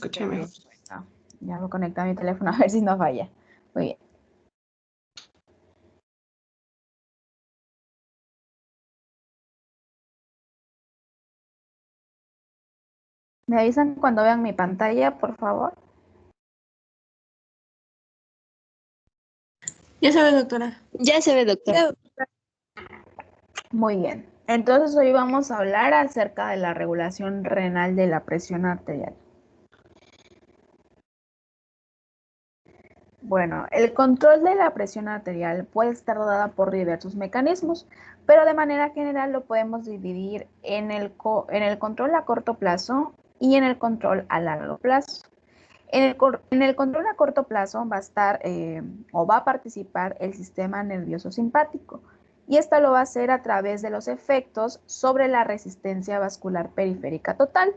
escuché mejor. Ya voy a conectar mi teléfono a ver si no falla. Muy bien. ¿Me avisan cuando vean mi pantalla, por favor? Ya sabe, doctora. Ya se ve, doctora. Muy bien. Entonces hoy vamos a hablar acerca de la regulación renal de la presión arterial. Bueno, el control de la presión arterial puede estar dada por diversos mecanismos, pero de manera general lo podemos dividir en el control a corto plazo y en el control a largo plazo. En el control a corto plazo va a estar o va a participar el sistema nervioso simpático, y esto lo va a hacer a través de los efectos sobre la resistencia vascular periférica total,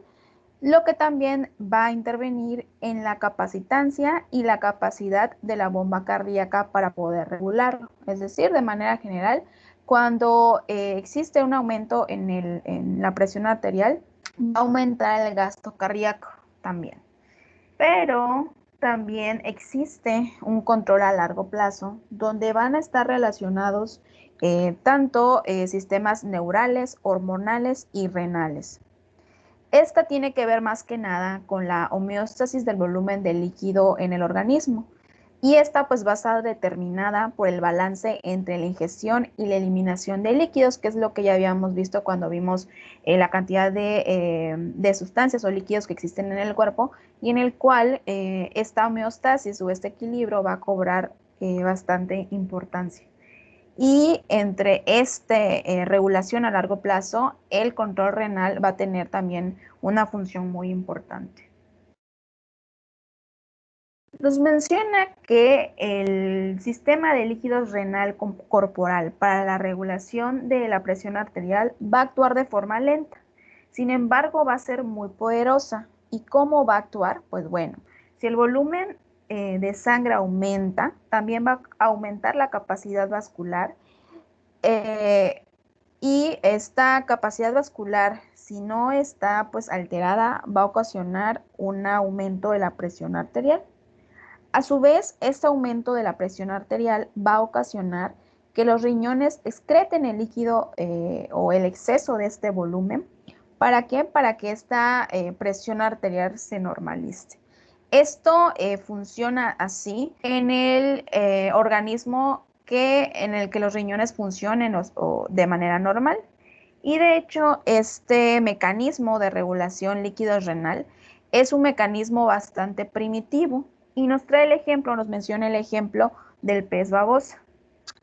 lo que también va a intervenir en la capacitancia y la capacidad de la bomba cardíaca para poder regularlo. Es decir, de manera general, cuando existe un aumento en la presión arterial, va a aumentar el gasto cardíaco también. Pero también existe un control a largo plazo donde van a estar relacionados tanto sistemas neurales, hormonales y renales. Esta tiene que ver más que nada con la homeostasis del volumen de líquido en el organismo, y esta pues va a estar determinada por el balance entre la ingestión y la eliminación de líquidos, que es lo que ya habíamos visto cuando vimos la cantidad de sustancias o líquidos que existen en el cuerpo, y en el cual esta homeostasis o este equilibrio va a cobrar bastante importancia. Y entre regulación a largo plazo, el control renal va a tener también una función muy importante. Nos menciona que el sistema de líquidos renal corporal para la regulación de la presión arterial va a actuar de forma lenta. Sin embargo, va a ser muy poderosa. ¿Y cómo va a actuar? Pues bueno, si el volumen de sangre aumenta, también va a aumentar la capacidad vascular. Y esta capacidad vascular, si no está pues alterada, va a ocasionar un aumento de la presión arterial. A su vez, este aumento de la presión arterial va a ocasionar que los riñones excreten el líquido o el exceso de este volumen. ¿Para qué? Para que esta presión arterial se normalice. Esto funciona así en el organismo en el que los riñones funcionen de manera normal. Y de hecho, este mecanismo de regulación líquido renal es un mecanismo bastante primitivo, y nos trae el ejemplo, nos menciona el ejemplo del pez babosa.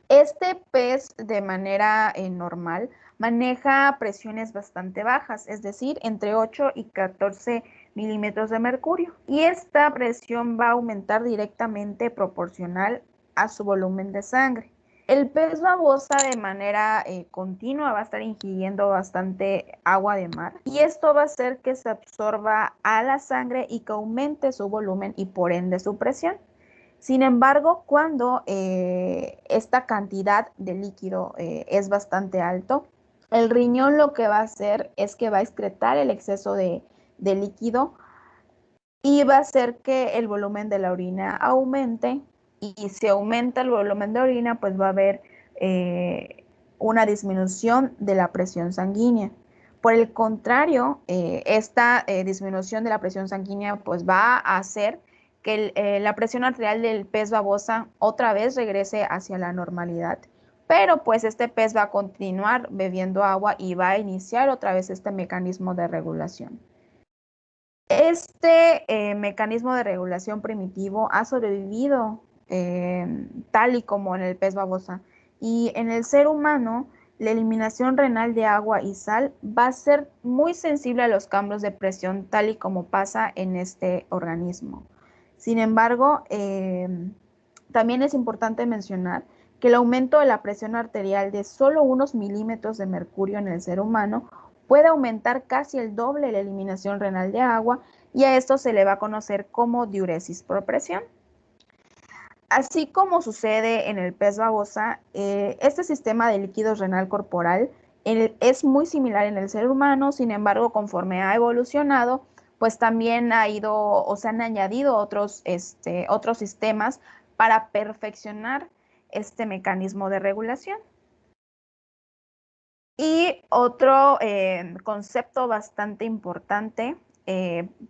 Este pez de manera normal maneja presiones bastante bajas, es decir, entre 8 y 14 milímetros de mercurio, y esta presión va a aumentar directamente proporcional a su volumen de sangre. El pez babosa de manera continua va a estar ingiriendo bastante agua de mar, y esto va a hacer que se absorba a la sangre y que aumente su volumen y por ende su presión. Sin embargo, cuando esta cantidad de líquido es bastante alto, el riñón lo que va a hacer es que va a excretar el exceso de líquido, y va a hacer que el volumen de la orina aumente, y si aumenta el volumen de orina, pues va a haber una disminución de la presión sanguínea. Por el contrario, esta disminución de la presión sanguínea pues va a hacer que la presión arterial del pez babosa otra vez regrese hacia la normalidad, pero pues este pez va a continuar bebiendo agua y va a iniciar otra vez este mecanismo de regulación. Este mecanismo de regulación primitivo ha sobrevivido tal y como en el pez babosa, y en el ser humano la eliminación renal de agua y sal va a ser muy sensible a los cambios de presión, tal y como pasa en este organismo. Sin embargo, también es importante mencionar que el aumento de la presión arterial de solo unos milímetros de mercurio en el ser humano puede aumentar casi el doble la eliminación renal de agua, y a esto se le va a conocer como diuresis por presión. Así como sucede en el pez babosa, este sistema de líquido renal corporal es muy similar en el ser humano. Sin embargo, conforme ha evolucionado, pues también ha ido o se han añadido otros sistemas para perfeccionar este mecanismo de regulación. Y otro concepto bastante importante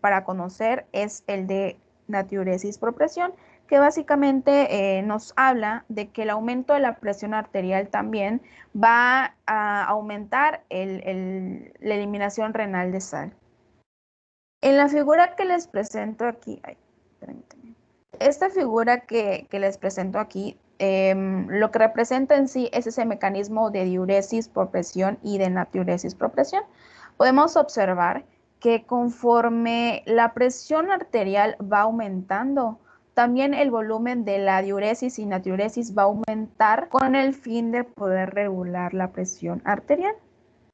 para conocer es el de natriuresis por presión, que básicamente nos habla de que el aumento de la presión arterial también va a aumentar la eliminación renal de sal. En la figura que les presento aquí, esta figura que les presento aquí, lo que representa en sí es ese mecanismo de diuresis por presión y de natriuresis por presión. Podemos observar que conforme la presión arterial va aumentando, también el volumen de la diuresis y natriuresis va a aumentar con el fin de poder regular la presión arterial.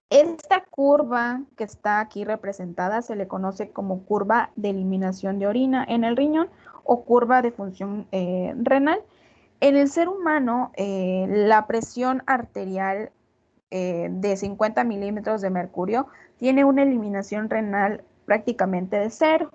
Esta curva que está aquí representada se le conoce como curva de eliminación de orina en el riñón o curva de función renal. En el ser humano, la presión arterial de 50 milímetros de mercurio tiene una eliminación renal prácticamente de cero.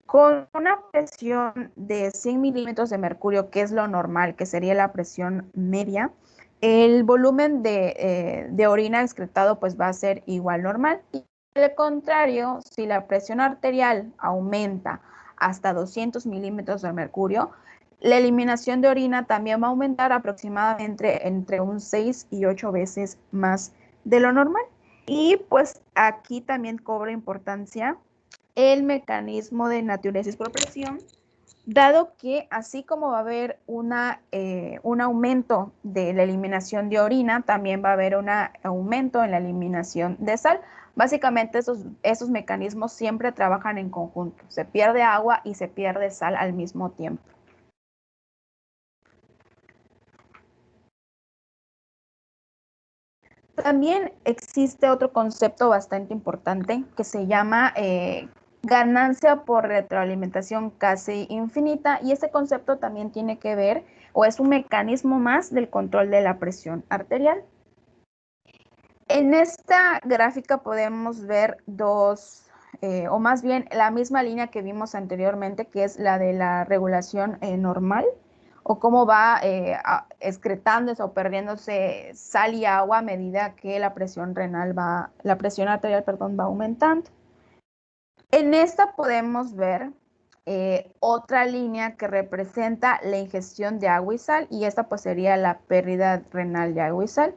Con una presión de 100 milímetros de mercurio, que es lo normal, que sería la presión media, el volumen de orina excretado pues va a ser igual normal. Y al contrario, si la presión arterial aumenta hasta 200 milímetros de mercurio, la eliminación de orina también va a aumentar aproximadamente entre un 6 y 8 veces más de lo normal. Y pues aquí también cobra importancia el mecanismo de natriuresis por presión, dado que así como va a haber un aumento de la eliminación de orina, también va a haber un aumento en la eliminación de sal. Básicamente esos mecanismos siempre trabajan en conjunto. Se pierde agua y se pierde sal al mismo tiempo. También existe otro concepto bastante importante que se llama ganancia por retroalimentación casi infinita, y este concepto también tiene que ver o es un mecanismo más del control de la presión arterial. En esta gráfica podemos ver o más bien la misma línea que vimos anteriormente, que es la de la regulación normal, o cómo va excretándose o perdiéndose sal y agua a medida que la presión arterial, perdón, va aumentando. En esta podemos ver otra línea que representa la ingestión de agua y sal, y esta pues sería la pérdida renal de agua y sal.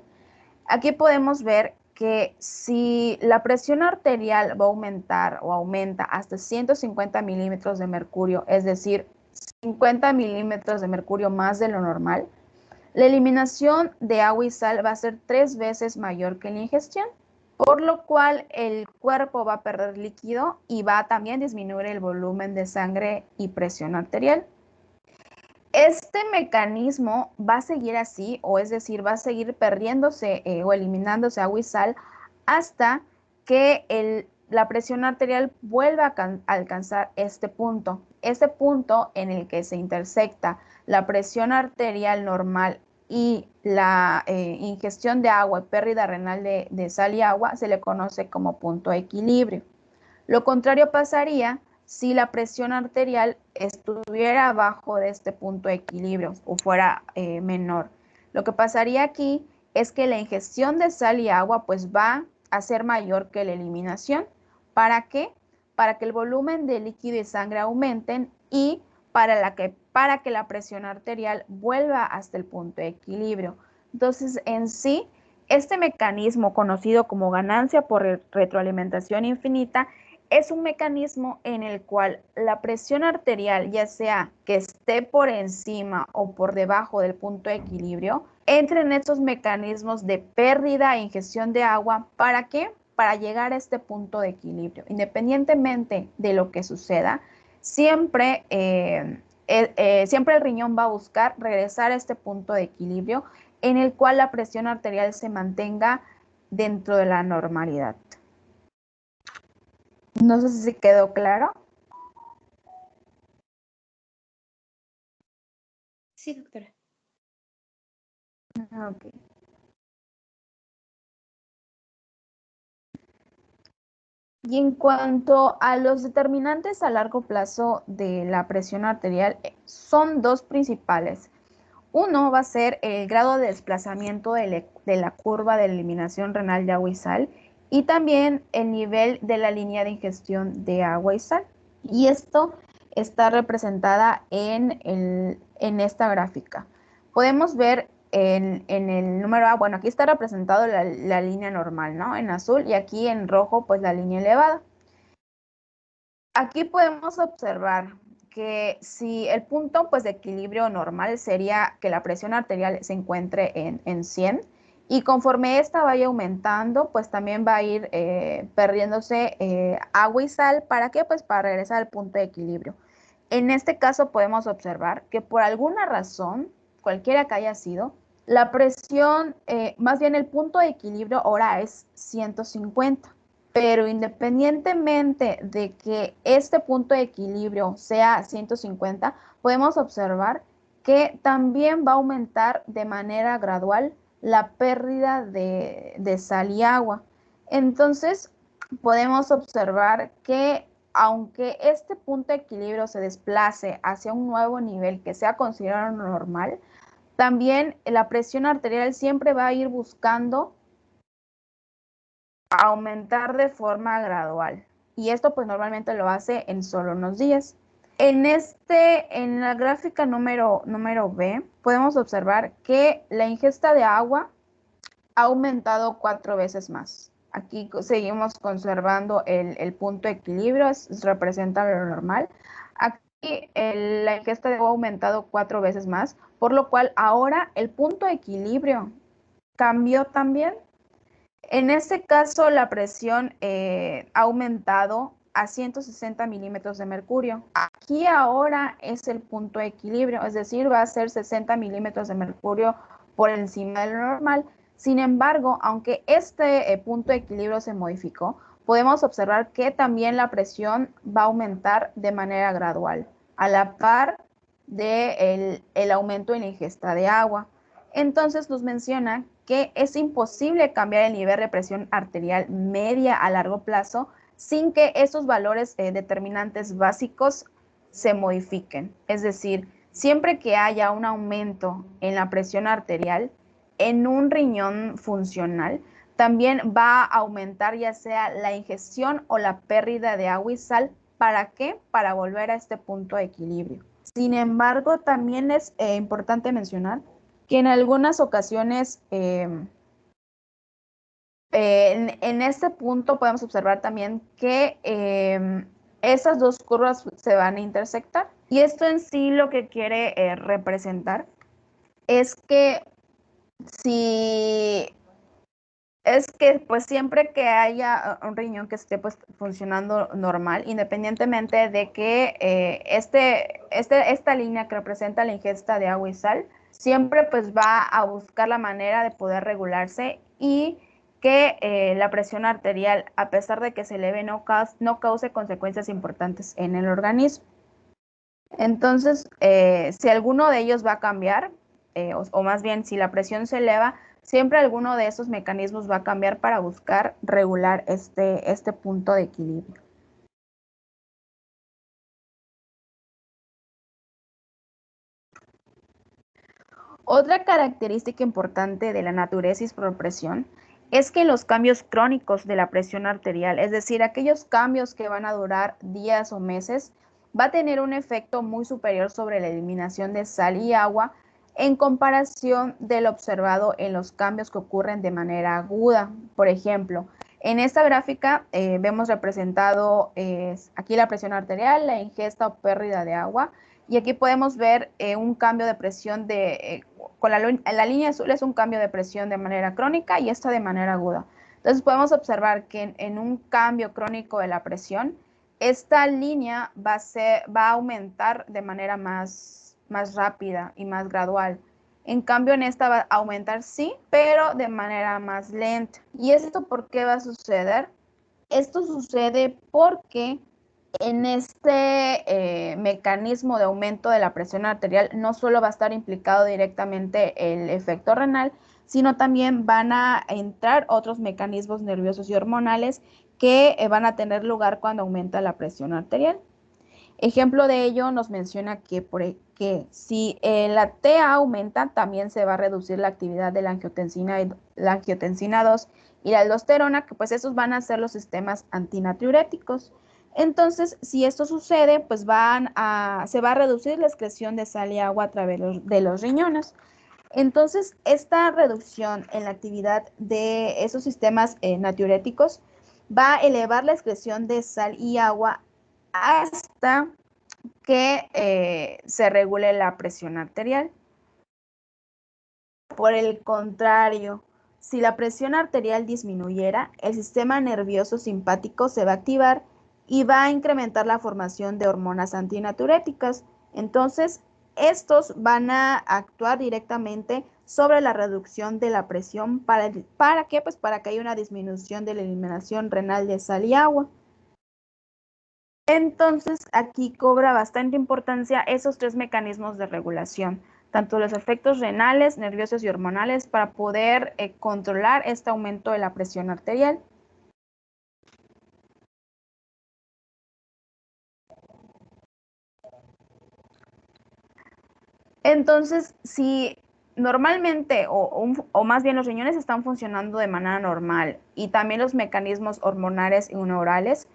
Aquí podemos ver que si la presión arterial va a aumentar o aumenta hasta 150 milímetros de mercurio, es decir, 50 milímetros de mercurio más de lo normal, la eliminación de agua y sal va a ser 3 veces mayor que la ingestión, por lo cual el cuerpo va a perder líquido y va a también disminuir el volumen de sangre y presión arterial. Este mecanismo va a seguir así, o es decir, va a seguir perdiéndose o eliminándose agua y sal hasta que la presión arterial vuelva a alcanzar este punto en el que se intersecta la presión arterial normal y la ingestión de agua y pérdida renal de sal y agua, se le conoce como punto de equilibrio. Lo contrario pasaría si la presión arterial estuviera abajo de este punto de equilibrio o fuera menor. Lo que pasaría aquí es que la ingestión de sal y agua pues va a ser mayor que la eliminación. ¿Para qué? Para que el volumen de líquido y sangre aumenten y para que la presión arterial vuelva hasta el punto de equilibrio. Entonces, en sí, este mecanismo conocido como ganancia por retroalimentación infinita es un mecanismo en el cual la presión arterial, ya sea que esté por encima o por debajo del punto de equilibrio, entra en estos mecanismos de pérdida e ingestión de agua. ¿Para qué? Para llegar a este punto de equilibrio. Independientemente de lo que suceda, siempre el riñón va a buscar regresar a este punto de equilibrio en el cual la presión arterial se mantenga dentro de la normalidad. No sé si quedó claro. Sí, doctora. Ok. Y en cuanto a los determinantes a largo plazo de la presión arterial, son dos principales. Uno va a ser el grado de desplazamiento de la curva de eliminación renal de agua y sal y también el nivel de la línea de ingestión de agua y sal. Y esto está representada en esta gráfica. Podemos ver en el número A, bueno, aquí está representado la línea normal, ¿no? En azul, y aquí en rojo, pues la línea elevada. Aquí podemos observar que si el punto pues, de equilibrio normal sería que la presión arterial se encuentre en 100 y conforme esta vaya aumentando, pues también va a ir perdiéndose agua y sal. ¿Para qué? Pues para regresar al punto de equilibrio. En este caso podemos observar que por alguna razón, cualquiera que haya sido, la presión, más bien el punto de equilibrio ahora es 150. Pero independientemente de que este punto de equilibrio sea 150, podemos observar que también va a aumentar de manera gradual la pérdida de sal y agua. Entonces, podemos observar que aunque este punto de equilibrio se desplace hacia un nuevo nivel que sea considerado normal, también la presión arterial siempre va a ir buscando aumentar de forma gradual. Y esto pues normalmente lo hace en solo unos días. En la gráfica número B, podemos observar que la ingesta de agua ha aumentado 4 veces más. Aquí seguimos conservando el punto de equilibrio, representa lo normal. Aquí la ingesta de agua ha aumentado 4 veces más, por lo cual ahora el punto de equilibrio cambió también. En este caso, la presión ha aumentado a 160 milímetros de mercurio. Aquí ahora es el punto de equilibrio, es decir, va a ser 60 milímetros de mercurio por encima de lo normal. Sin embargo, aunque este punto de equilibrio se modificó, podemos observar que también la presión va a aumentar de manera gradual, a la par del aumento en la ingesta de agua. Entonces nos menciona que es imposible cambiar el nivel de presión arterial media a largo plazo sin que esos valores determinantes básicos se modifiquen. Es decir, siempre que haya un aumento en la presión arterial en un riñón funcional, también va a aumentar ya sea la ingestión o la pérdida de agua y sal. ¿Para qué? Para volver a este punto de equilibrio. Sin embargo, también es importante mencionar que en algunas ocasiones en este punto podemos observar también que esas dos curvas se van a intersectar. Y esto en sí lo que quiere representar es que si es que pues siempre que haya un riñón que esté pues funcionando normal, independientemente de que esta línea que representa la ingesta de agua y sal, siempre pues va a buscar la manera de poder regularse y que la presión arterial, a pesar de que se eleve, no cause consecuencias importantes en el organismo. Entonces, si alguno de ellos va a cambiar, o más bien si la presión se eleva, siempre alguno de esos mecanismos va a cambiar para buscar regular este punto de equilibrio. Otra característica importante de la natriuresis por presión es que los cambios crónicos de la presión arterial, es decir, aquellos cambios que van a durar días o meses, va a tener un efecto muy superior sobre la eliminación de sal y agua en comparación del observado en los cambios que ocurren de manera aguda. Por ejemplo, en esta gráfica vemos representado aquí la presión arterial, la ingesta o pérdida de agua, y aquí podemos ver un cambio de presión con la línea azul es un cambio de presión de manera crónica y esta de manera aguda. Entonces podemos observar que en un cambio crónico de la presión, esta línea va a aumentar de manera más rápida y más gradual. En cambio, en esta va a aumentar sí, pero de manera más lenta. ¿Y esto por qué va a suceder? Esto sucede porque en este mecanismo de aumento de la presión arterial no solo va a estar implicado directamente el efecto renal, sino también van a entrar otros mecanismos nerviosos y hormonales que van a tener lugar cuando aumenta la presión arterial. Ejemplo de ello nos menciona que si la TA aumenta, también se va a reducir la actividad de la angiotensina 2 y la aldosterona, que pues esos van a ser los sistemas antinatriuréticos. Entonces, si esto sucede, pues se va a reducir la excreción de sal y agua a través de los riñones. Entonces, esta reducción en la actividad de esos sistemas natriuréticos va a elevar la excreción de sal y agua hasta que se regule la presión arterial. Por el contrario, si la presión arterial disminuyera, el sistema nervioso simpático se va a activar y va a incrementar la formación de hormonas antinatriuréticas. Entonces, estos van a actuar directamente sobre la reducción de la presión. ¿Para qué? Pues para que haya una disminución de la eliminación renal de sal y agua. Entonces, aquí cobra bastante importancia esos tres mecanismos de regulación, tanto los efectos renales, nerviosos y hormonales, para poder controlar este aumento de la presión arterial. Entonces, si normalmente, o más bien los riñones están funcionando de manera normal y también los mecanismos hormonales y neurales,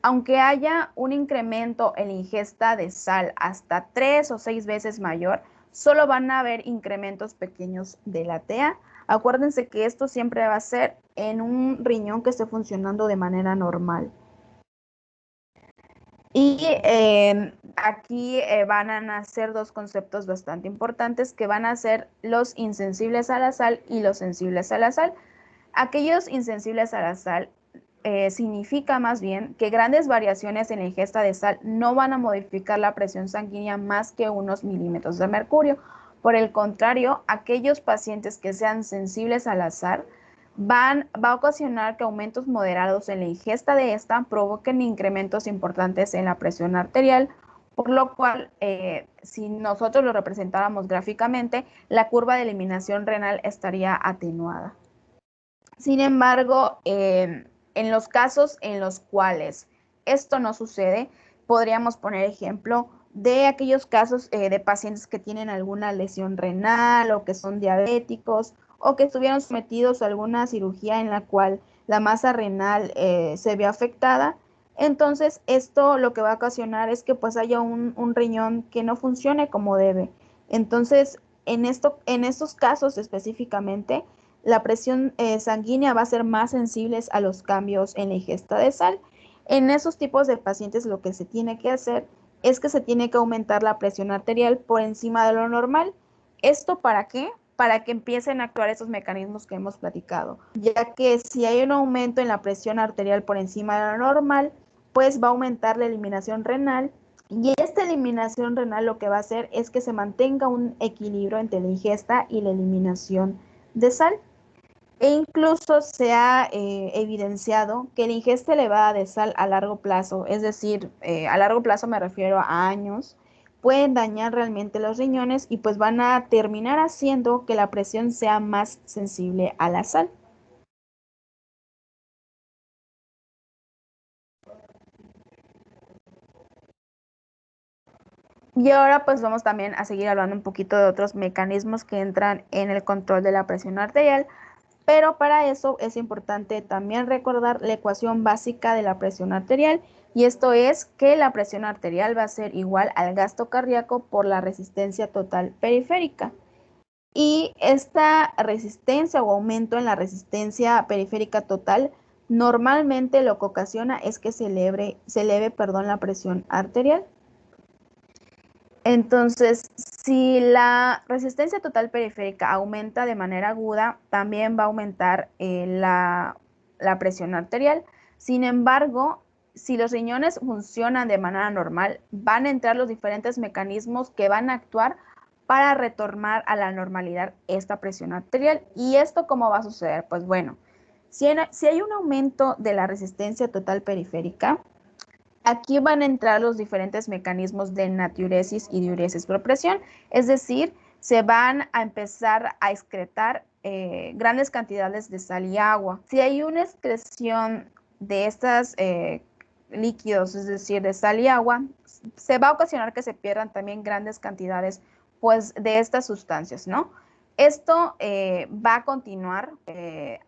aunque haya un incremento en la ingesta de sal hasta 3 o 6 veces mayor, solo van a haber incrementos pequeños de la TA. Acuérdense que esto siempre va a ser en un riñón que esté funcionando de manera normal. Y aquí van a nacer dos conceptos bastante importantes que van a ser los insensibles a la sal y los sensibles a la sal. Aquellos insensibles a la sal significa más bien que grandes variaciones en la ingesta de sal no van a modificar la presión sanguínea más que unos milímetros de mercurio. Por el contrario, aquellos pacientes que sean sensibles a la sal va a ocasionar que aumentos moderados en la ingesta de esta provoquen incrementos importantes en la presión arterial, por lo cual, si nosotros lo representáramos gráficamente, la curva de eliminación renal estaría atenuada. Sin embargo, en los casos en los cuales esto no sucede, podríamos poner ejemplo de aquellos casos de pacientes que tienen alguna lesión renal o que son diabéticos o que estuvieron sometidos a alguna cirugía en la cual la masa renal se ve afectada. Entonces, esto lo que va a ocasionar es que pues haya un riñón que no funcione como debe. Entonces, en estos casos específicamente, la presión sanguínea va a ser más sensible a los cambios en la ingesta de sal. En esos tipos de pacientes lo que se tiene que hacer es que se tiene que aumentar la presión arterial por encima de lo normal. ¿Esto para qué? Para que empiecen a actuar esos mecanismos que hemos platicado, ya que si hay un aumento en la presión arterial por encima de lo normal, pues va a aumentar la eliminación renal y esta eliminación renal lo que va a hacer es que se mantenga un equilibrio entre la ingesta y la eliminación de sal. E incluso se ha evidenciado que la ingesta elevada de sal a largo plazo, es decir, a largo plazo me refiero a años, pueden dañar realmente los riñones y pues van a terminar haciendo que la presión sea más sensible a la sal. Y ahora pues vamos también a seguir hablando un poquito de otros mecanismos que entran en el control de la presión arterial. Pero para eso es importante también recordar la ecuación básica de la presión arterial, y esto es que la presión arterial va a ser igual al gasto cardíaco por la resistencia total periférica. Y esta resistencia o aumento en la resistencia periférica total normalmente lo que ocasiona es que se eleve la presión arterial. Entonces, si la resistencia total periférica aumenta de manera aguda, también va a aumentar la presión arterial. Sin embargo, si los riñones funcionan de manera normal, van a entrar los diferentes mecanismos que van a actuar para retornar a la normalidad esta presión arterial. ¿Y esto cómo va a suceder? Pues bueno, si hay un aumento de la resistencia total periférica, aquí van a entrar los diferentes mecanismos de natriuresis y diuresis por presión, es decir, se van a empezar a excretar grandes cantidades de sal y agua. Si hay una excreción de estos líquidos, es decir, de sal y agua, se va a ocasionar que se pierdan también grandes cantidades pues, de estas sustancias, ¿no? Esto va a continuar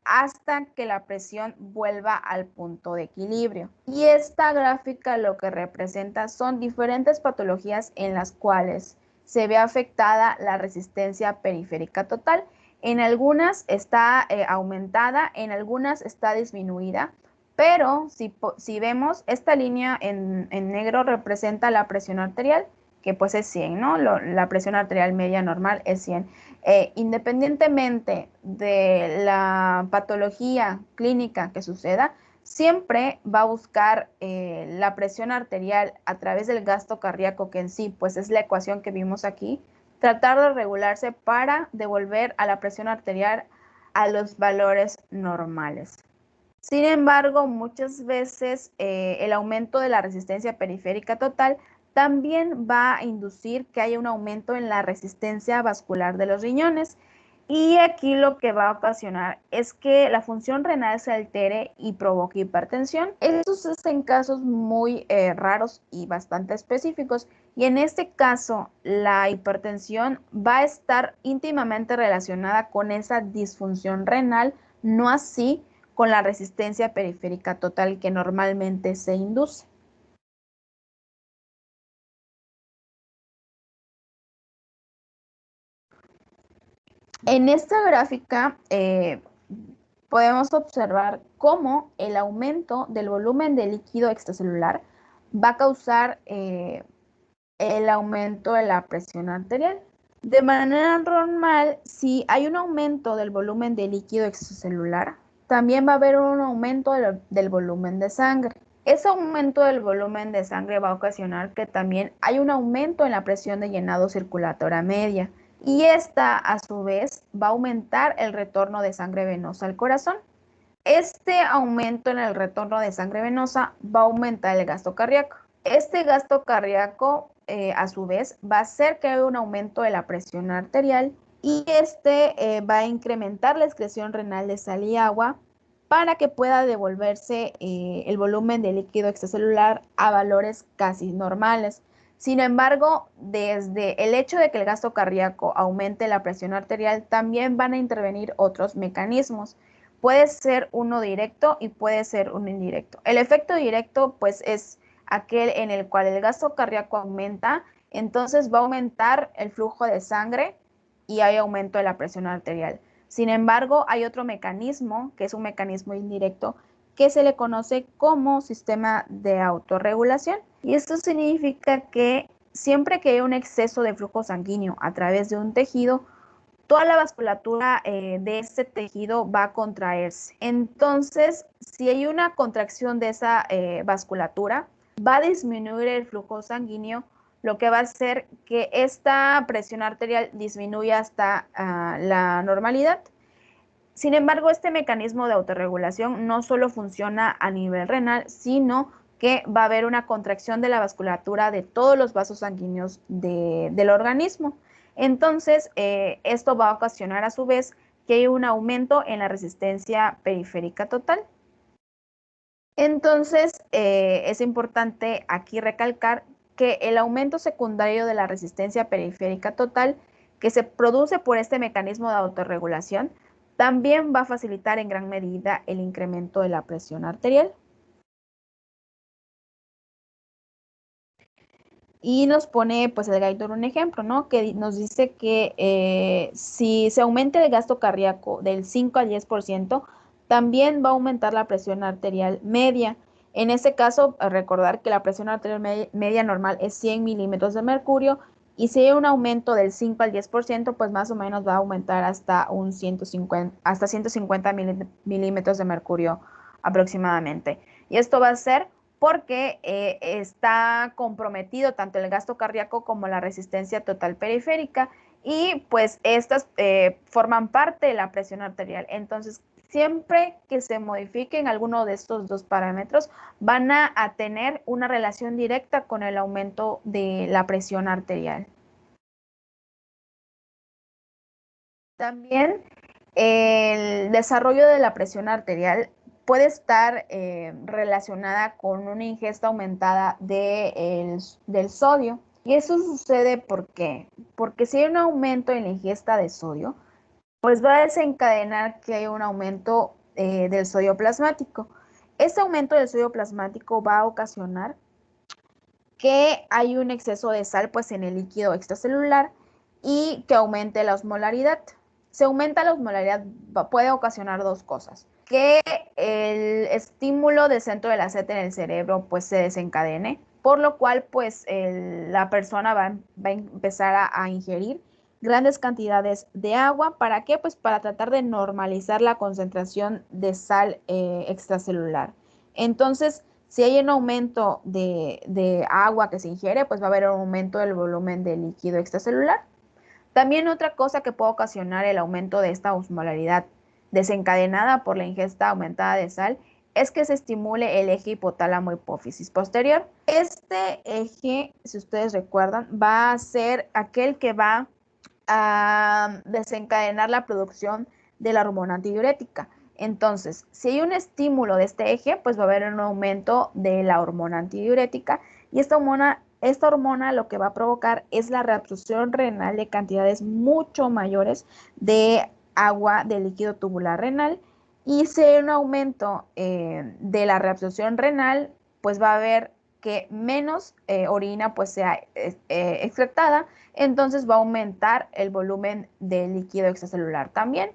hasta que la presión vuelva al punto de equilibrio. Y esta gráfica lo que representa son diferentes patologías en las cuales se ve afectada la resistencia periférica total. En algunas está aumentada, en algunas está disminuida, pero si vemos, esta línea en negro representa la presión arterial, que pues es 100, ¿no? La presión arterial media normal es 100. Independientemente de la patología clínica que suceda, siempre va a buscar la presión arterial a través del gasto cardíaco, que en sí pues es la ecuación que vimos aquí, tratar de regularse para devolver a la presión arterial a los valores normales. Sin embargo, muchas veces el aumento de la resistencia periférica total también va a inducir que haya un aumento en la resistencia vascular de los riñones. Y aquí lo que va a ocasionar es que la función renal se altere y provoque hipertensión. Estos es en casos muy raros y bastante específicos. Y en este caso, la hipertensión va a estar íntimamente relacionada con esa disfunción renal, no así con la resistencia periférica total que normalmente se induce. En esta gráfica podemos observar cómo el aumento del volumen de líquido extracelular va a causar el aumento de la presión arterial. De manera normal, si hay un aumento del volumen de líquido extracelular, también va a haber un aumento del volumen de sangre. Ese aumento del volumen de sangre va a ocasionar que también hay un aumento en la presión de llenado circulatoria media, y esta a su vez va a aumentar el retorno de sangre venosa al corazón. Este aumento en el retorno de sangre venosa va a aumentar el gasto cardíaco. Este gasto cardíaco a su vez va a hacer que haya un aumento de la presión arterial, y va a incrementar la excreción renal de sal y agua para que pueda devolverse el volumen de líquido extracelular a valores casi normales. Sin embargo, desde el hecho de que el gasto cardíaco aumente la presión arterial, también van a intervenir otros mecanismos. Puede ser uno directo y puede ser uno indirecto. El efecto directo, pues, es aquel en el cual el gasto cardíaco aumenta, entonces va a aumentar el flujo de sangre y hay aumento de la presión arterial. Sin embargo, hay otro mecanismo, que es un mecanismo indirecto, que se le conoce como sistema de autorregulación. Y esto significa que siempre que hay un exceso de flujo sanguíneo a través de un tejido, toda la vasculatura de ese tejido va a contraerse. Entonces, si hay una contracción de esa vasculatura, va a disminuir el flujo sanguíneo, lo que va a hacer que esta presión arterial disminuya hasta la normalidad. Sin embargo, este mecanismo de autorregulación no solo funciona a nivel renal, sino que va a haber una contracción de la vasculatura de todos los vasos sanguíneos del organismo. Entonces, esto va a ocasionar a su vez que hay un aumento en la resistencia periférica total. Entonces, es importante aquí recalcar que el aumento secundario de la resistencia periférica total, que se produce por este mecanismo de autorregulación, también va a facilitar en gran medida el incremento de la presión arterial. Y nos pone pues el Gator un ejemplo, ¿no? Que nos dice que si se aumenta el gasto cardíaco del 5 al 10%, también va a aumentar la presión arterial media. En este caso, recordar que la presión arterial media normal es 100 milímetros de mercurio, y si hay un aumento del 5 al 10%, pues más o menos va a aumentar hasta 150 milímetros de mercurio aproximadamente. Y esto va a ser porque está comprometido tanto el gasto cardíaco como la resistencia total periférica, y pues estas forman parte de la presión arterial. Entonces, siempre que se modifiquen alguno de estos dos parámetros, van a tener una relación directa con el aumento de la presión arterial. También el desarrollo de la presión arterial puede estar relacionada con una ingesta aumentada del sodio. Y eso sucede ¿por qué? Porque si hay un aumento en la ingesta de sodio, pues va a desencadenar que hay un aumento del sodio plasmático. Este aumento del sodio plasmático va a ocasionar que hay un exceso de sal pues en el líquido extracelular y que aumente la osmolaridad. Si aumenta la osmolaridad puede ocasionar dos cosas: que el estímulo del centro de la sed en el cerebro pues se desencadene, por lo cual pues la persona va a empezar a ingerir grandes cantidades de agua. ¿Para qué? Pues para tratar de normalizar la concentración de sal extracelular. Entonces, si hay un aumento de agua que se ingiere, pues va a haber un aumento del volumen de líquido extracelular. También otra cosa que puede ocasionar el aumento de esta osmolaridad desencadenada por la ingesta aumentada de sal es que se estimule el eje hipotálamo-hipófisis posterior. Este eje, si ustedes recuerdan, va a ser aquel que va a desencadenar la producción de la hormona antidiurética. Entonces, si hay un estímulo de este eje, pues va a haber un aumento de la hormona antidiurética, y esta hormona lo que va a provocar es la reabsorción renal de cantidades mucho mayores de agua del líquido tubular renal. Y si hay un aumento de la reabsorción renal, pues va a haber que menos orina pues sea excretada, entonces va a aumentar el volumen de líquido extracelular también.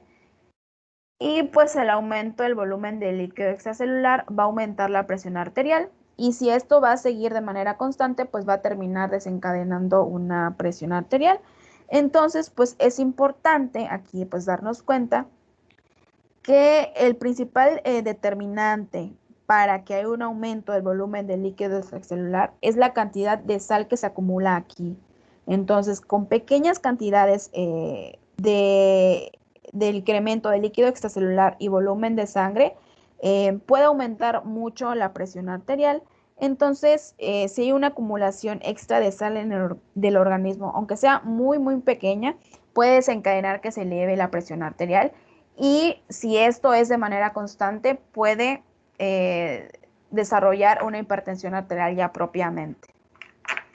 Y pues el aumento del volumen de líquido extracelular va a aumentar la presión arterial, y si esto va a seguir de manera constante, pues va a terminar desencadenando una presión arterial. Entonces, pues es importante aquí pues darnos cuenta que el principal determinante para que haya un aumento del volumen del líquido extracelular es la cantidad de sal que se acumula aquí. Entonces, con pequeñas cantidades del incremento del líquido extracelular y volumen de sangre, puede aumentar mucho la presión arterial. Entonces, si hay una acumulación extra de sal del organismo, aunque sea muy, muy pequeña, puede desencadenar que se eleve la presión arterial. Y si esto es de manera constante, puede desarrollar una hipertensión arterial ya propiamente.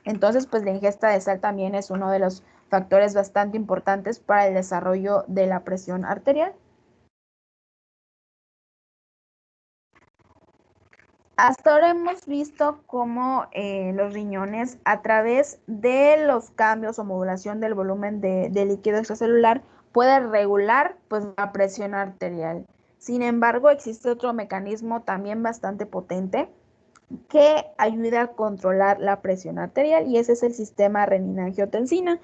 Entonces, pues la ingesta de sal también es uno de los factores bastante importantes para el desarrollo de la presión arterial. Hasta ahora hemos visto cómo los riñones, a través de los cambios o modulación del volumen de líquido extracelular, puede regular pues, la presión arterial. Sin embargo, existe otro mecanismo también bastante potente que ayuda a controlar la presión arterial, y ese es el sistema renina-angiotensina.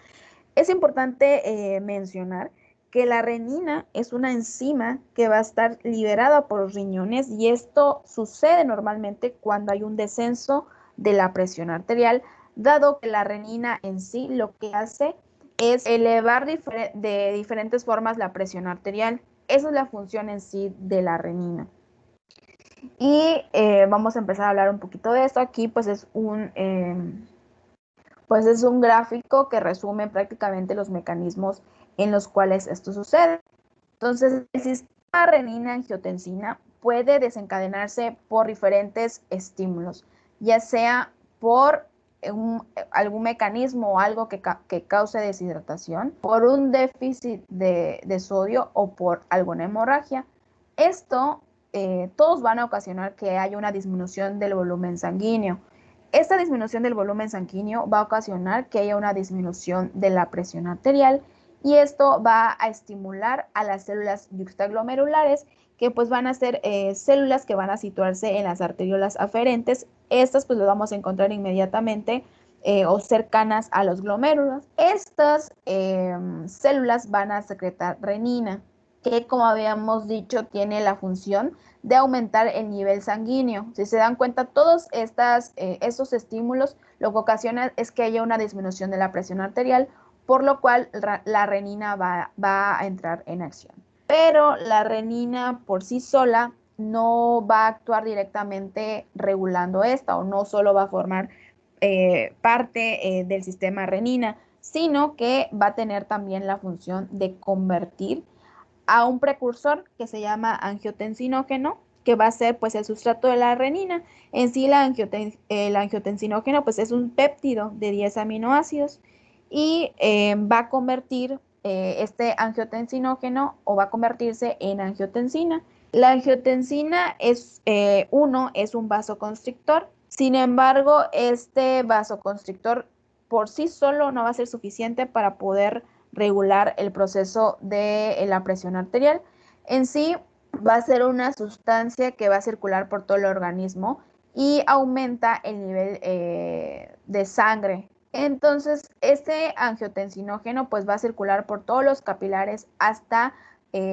Es importante mencionar que la renina es una enzima que va a estar liberada por los riñones, y esto sucede normalmente cuando hay un descenso de la presión arterial, dado que la renina en sí lo que hace es elevar de diferentes formas la presión arterial. Esa es la función en sí de la renina. Y vamos a empezar a hablar un poquito de esto. Aquí pues es un gráfico que resume prácticamente los mecanismos en los cuales esto sucede. Entonces, el sistema renina-angiotensina puede desencadenarse por diferentes estímulos, ya sea por algún mecanismo o algo que cause deshidratación, por un déficit de sodio o por alguna hemorragia. Esto, todos van a ocasionar que haya una disminución del volumen sanguíneo. Esta disminución del volumen sanguíneo va a ocasionar que haya una disminución de la presión arterial, y esto va a estimular a las células yuxtaglomerulares, que pues van a ser células que van a situarse en las arteriolas aferentes. Estas pues las vamos a encontrar inmediatamente o cercanas a los glomérulos. Estas células van a secretar renina, que como habíamos dicho tiene la función de aumentar el nivel sanguíneo. Si se dan cuenta, todos estos estímulos lo que ocasionan es que haya una disminución de la presión arterial, por lo cual la renina va a entrar en acción. Pero la renina por sí sola no va a actuar directamente regulando esta, o no solo va a formar parte del sistema renina, sino que va a tener también la función de convertir a un precursor que se llama angiotensinógeno, que va a ser pues el sustrato de la renina. En sí el angiotensinógeno pues es un péptido de 10 aminoácidos y va a convertir este angiotensinógeno o va a convertirse en angiotensina. La angiotensina es un vasoconstrictor. Sin embargo, este vasoconstrictor por sí solo no va a ser suficiente para poder regular el proceso de la presión arterial. En sí, va a ser una sustancia que va a circular por todo el organismo y aumenta el nivel de sangre. Entonces, este angiotensinógeno pues va a circular por todos los capilares hasta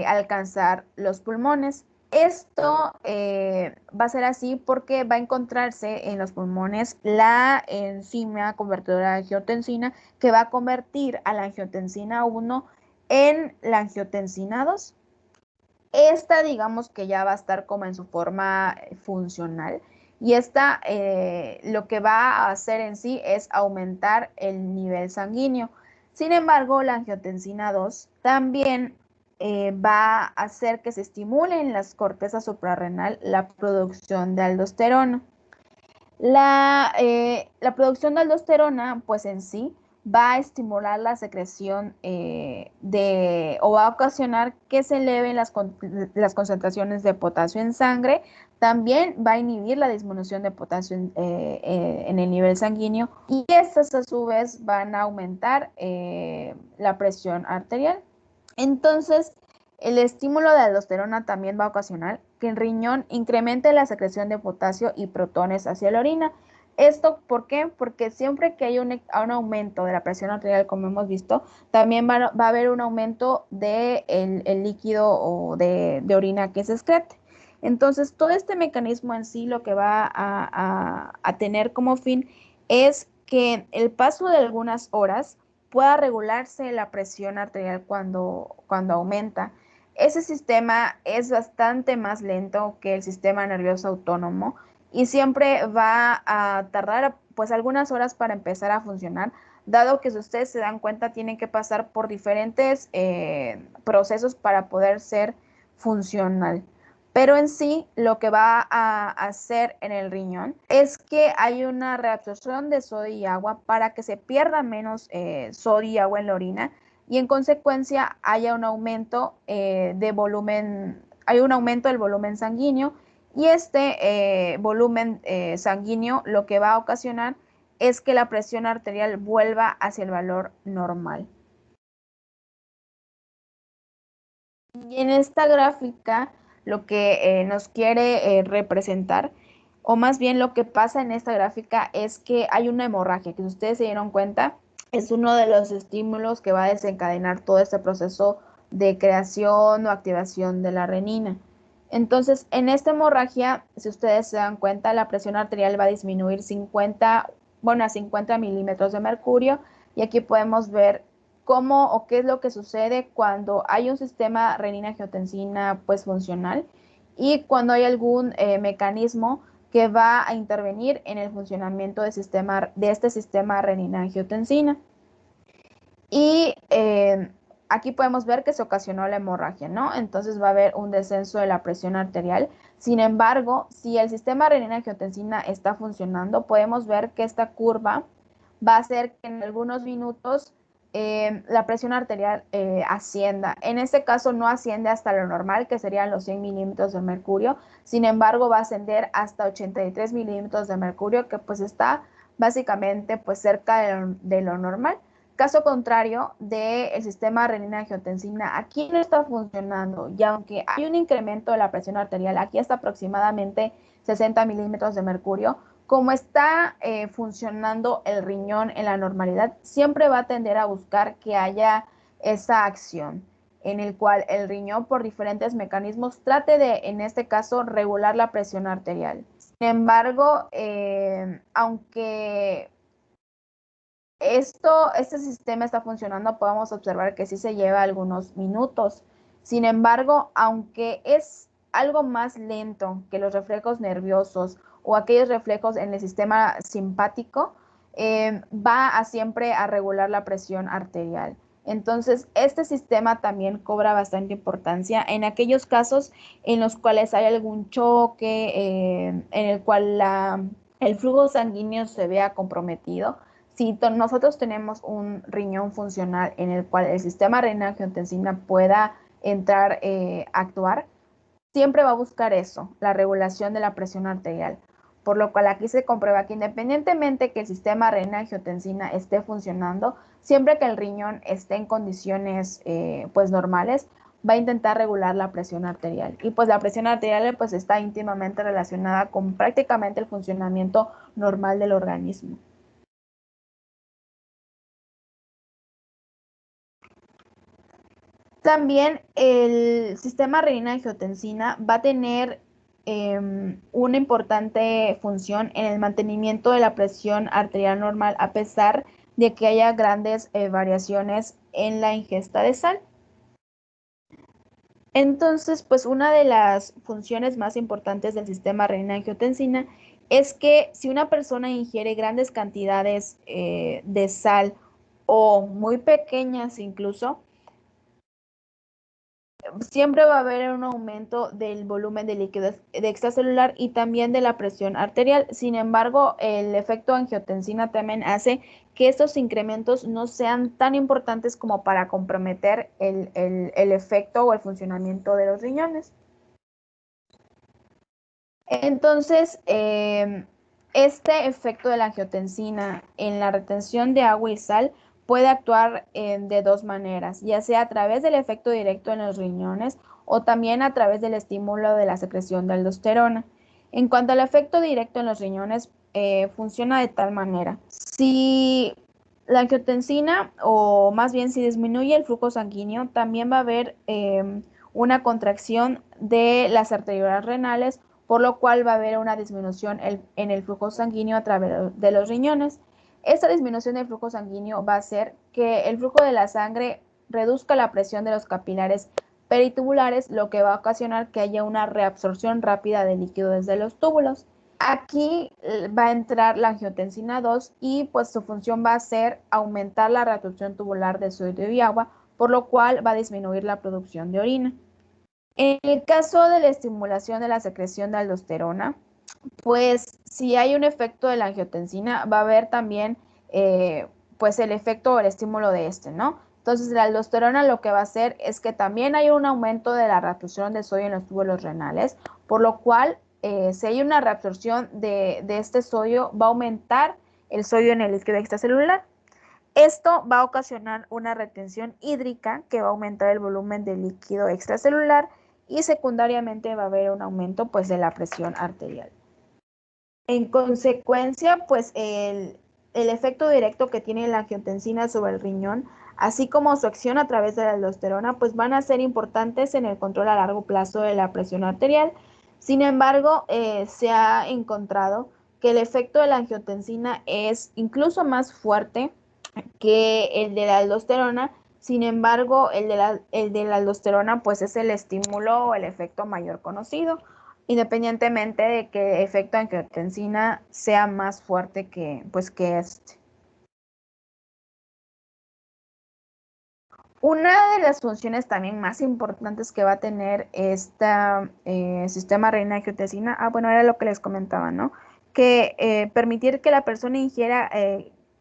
alcanzar los pulmones. Esto va a ser así porque va a encontrarse en los pulmones la enzima convertidora de angiotensina que va a convertir a la angiotensina 1 en la angiotensina 2. Esta digamos que ya va a estar como en su forma funcional y esta lo que va a hacer en sí es aumentar el nivel sanguíneo. Sin embargo, la angiotensina 2 también va a hacer que se estimule en las cortezas suprarrenal la producción de aldosterona. La producción de aldosterona, pues en sí, va a estimular la secreción o va a ocasionar que se eleven las concentraciones de potasio en sangre. También va a inhibir la disminución de potasio en el nivel sanguíneo y estas a su vez van a aumentar la presión arterial. Entonces, el estímulo de aldosterona también va a ocasionar que el riñón incremente la secreción de potasio y protones hacia la orina. ¿Esto por qué? Porque siempre que hay un aumento de la presión arterial, como hemos visto, también va a haber un aumento del el líquido o de orina que se excrete. Entonces, todo este mecanismo en sí lo que va a tener como fin es que el paso de algunas horas pueda regularse la presión arterial cuando aumenta. Ese sistema es bastante más lento que el sistema nervioso autónomo y siempre va a tardar pues algunas horas para empezar a funcionar, dado que si ustedes se dan cuenta tienen que pasar por diferentes procesos para poder ser funcional. Pero en sí, lo que va a hacer en el riñón es que hay una reabsorción de sodio y agua para que se pierda menos sodio y agua en la orina y en consecuencia haya un aumento de volumen, hay un aumento del volumen sanguíneo y este volumen sanguíneo lo que va a ocasionar es que la presión arterial vuelva hacia el valor normal. Y en esta gráfica lo que nos quiere representar, o más bien lo que pasa en esta gráfica es que hay una hemorragia, que si ustedes se dieron cuenta, es uno de los estímulos que va a desencadenar todo este proceso de creación o activación de la renina. Entonces, en esta hemorragia, si ustedes se dan cuenta, la presión arterial va a disminuir a 50 milímetros de mercurio, y aquí podemos ver cómo o qué es lo que sucede cuando hay un sistema renina-angiotensina pues funcional y cuando hay algún mecanismo que va a intervenir en el funcionamiento de este sistema renina-angiotensina. Y aquí podemos ver que se ocasionó la hemorragia, ¿no? Entonces va a haber un descenso de la presión arterial. Sin embargo, si el sistema renina-angiotensina está funcionando, podemos ver que esta curva va a hacer que en algunos minutos la presión arterial ascienda. En este caso no asciende hasta lo normal, que serían los 100 milímetros de mercurio. Sin embargo, va a ascender hasta 83 milímetros de mercurio, que pues está básicamente pues cerca de lo normal. Caso contrario del sistema renina-angiotensina, aquí no está funcionando y aunque hay un incremento de la presión arterial, aquí hasta aproximadamente 60 milímetros de mercurio, como está funcionando el riñón en la normalidad, siempre va a tender a buscar que haya esa acción en el cual el riñón por diferentes mecanismos trate de, en este caso, regular la presión arterial. Sin embargo, aunque este sistema está funcionando, podemos observar que sí se lleva algunos minutos. Sin embargo, aunque es algo más lento que los reflejos nerviosos o aquellos reflejos en el sistema simpático, va a siempre a regular la presión arterial. Entonces, este sistema también cobra bastante importancia en aquellos casos en los cuales hay algún choque, en el cual el flujo sanguíneo se vea comprometido. Si nosotros tenemos un riñón funcional en el cual el sistema renina-angiotensina pueda entrar a actuar, siempre va a buscar eso, la regulación de la presión arterial. Por lo cual aquí se comprueba que independientemente que el sistema renina-angiotensina esté funcionando, siempre que el riñón esté en condiciones pues normales, va a intentar regular la presión arterial. Y pues la presión arterial pues está íntimamente relacionada con prácticamente el funcionamiento normal del organismo. También el sistema renina-angiotensina va a tener una importante función en el mantenimiento de la presión arterial normal a pesar de que haya grandes variaciones en la ingesta de sal. Entonces, pues una de las funciones más importantes del sistema renina-angiotensina es que si una persona ingiere grandes cantidades de sal o muy pequeñas incluso, siempre va a haber un aumento del volumen de líquido extracelular y también de la presión arterial. Sin embargo, el efecto angiotensina también hace que estos incrementos no sean tan importantes como para comprometer el efecto o el funcionamiento de los riñones. Entonces, este efecto de la angiotensina en la retención de agua y sal puede actuar de dos maneras, ya sea a través del efecto directo en los riñones o también a través del estímulo de la secreción de aldosterona. En cuanto al efecto directo en los riñones, funciona de tal manera. Si la angiotensina, o más bien si disminuye el flujo sanguíneo, también va a haber una contracción de las arteriolas renales, por lo cual va a haber una disminución en el flujo sanguíneo a través de los riñones. Esta disminución del flujo sanguíneo va a hacer que el flujo de la sangre reduzca la presión de los capilares peritubulares, lo que va a ocasionar que haya una reabsorción rápida de líquido desde los túbulos. Aquí va a entrar la angiotensina 2 y pues su función va a ser aumentar la reabsorción tubular de sodio y agua, por lo cual va a disminuir la producción de orina. En el caso de la estimulación de la secreción de aldosterona, pues si hay un efecto de la angiotensina, va a haber también pues el efecto o el estímulo de este, ¿no? Entonces la aldosterona lo que va a hacer es que también hay un aumento de la reabsorción de sodio en los túbulos renales, por lo cual si hay una reabsorción de este sodio, va a aumentar el sodio en el líquido extracelular. Esto va a ocasionar una retención hídrica que va a aumentar el volumen de líquido extracelular y secundariamente va a haber un aumento pues de la presión arterial. En consecuencia, pues el efecto directo que tiene la angiotensina sobre el riñón, así como su acción a través de la aldosterona, pues van a ser importantes en el control a largo plazo de la presión arterial. Sin embargo, se ha encontrado que el efecto de la angiotensina es incluso más fuerte que el de la aldosterona. Sin embargo, el de la aldosterona pues es el estímulo o el efecto mayor conocido, independientemente de que el efecto angiotensina sea más fuerte que este. Una de las funciones también más importantes que va a tener este sistema renina-angiotensina, bueno, era lo que les comentaba, ¿no? Que permitir que la persona ingiera